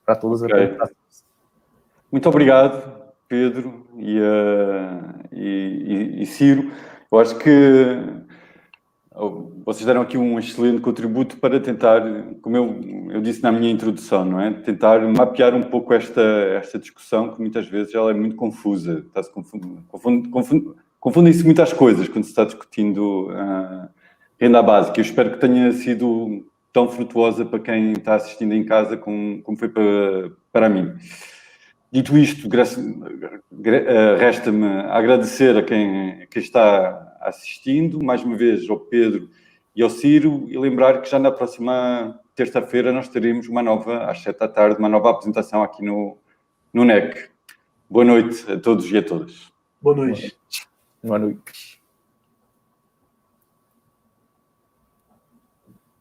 [SPEAKER 3] para todas as apresentações.
[SPEAKER 1] Muito obrigado, Pedro e Ciro. Eu acho que vocês deram aqui um excelente contributo para tentar, como eu disse na minha introdução, não é? Tentar mapear um pouco esta discussão, que muitas vezes ela é muito confusa. Confundem-se muitas coisas quando se está discutindo renda básica. Eu espero que tenha sido tão frutuosa para quem está assistindo em casa como foi para mim. Dito isto, resta-me agradecer a quem está assistindo, mais uma vez ao Pedro e ao Ciro, e lembrar que já na próxima terça-feira nós teremos às 7 da tarde, uma nova apresentação aqui no NEC. Boa noite a todos e a todas.
[SPEAKER 2] Boa noite.
[SPEAKER 3] Boa noite.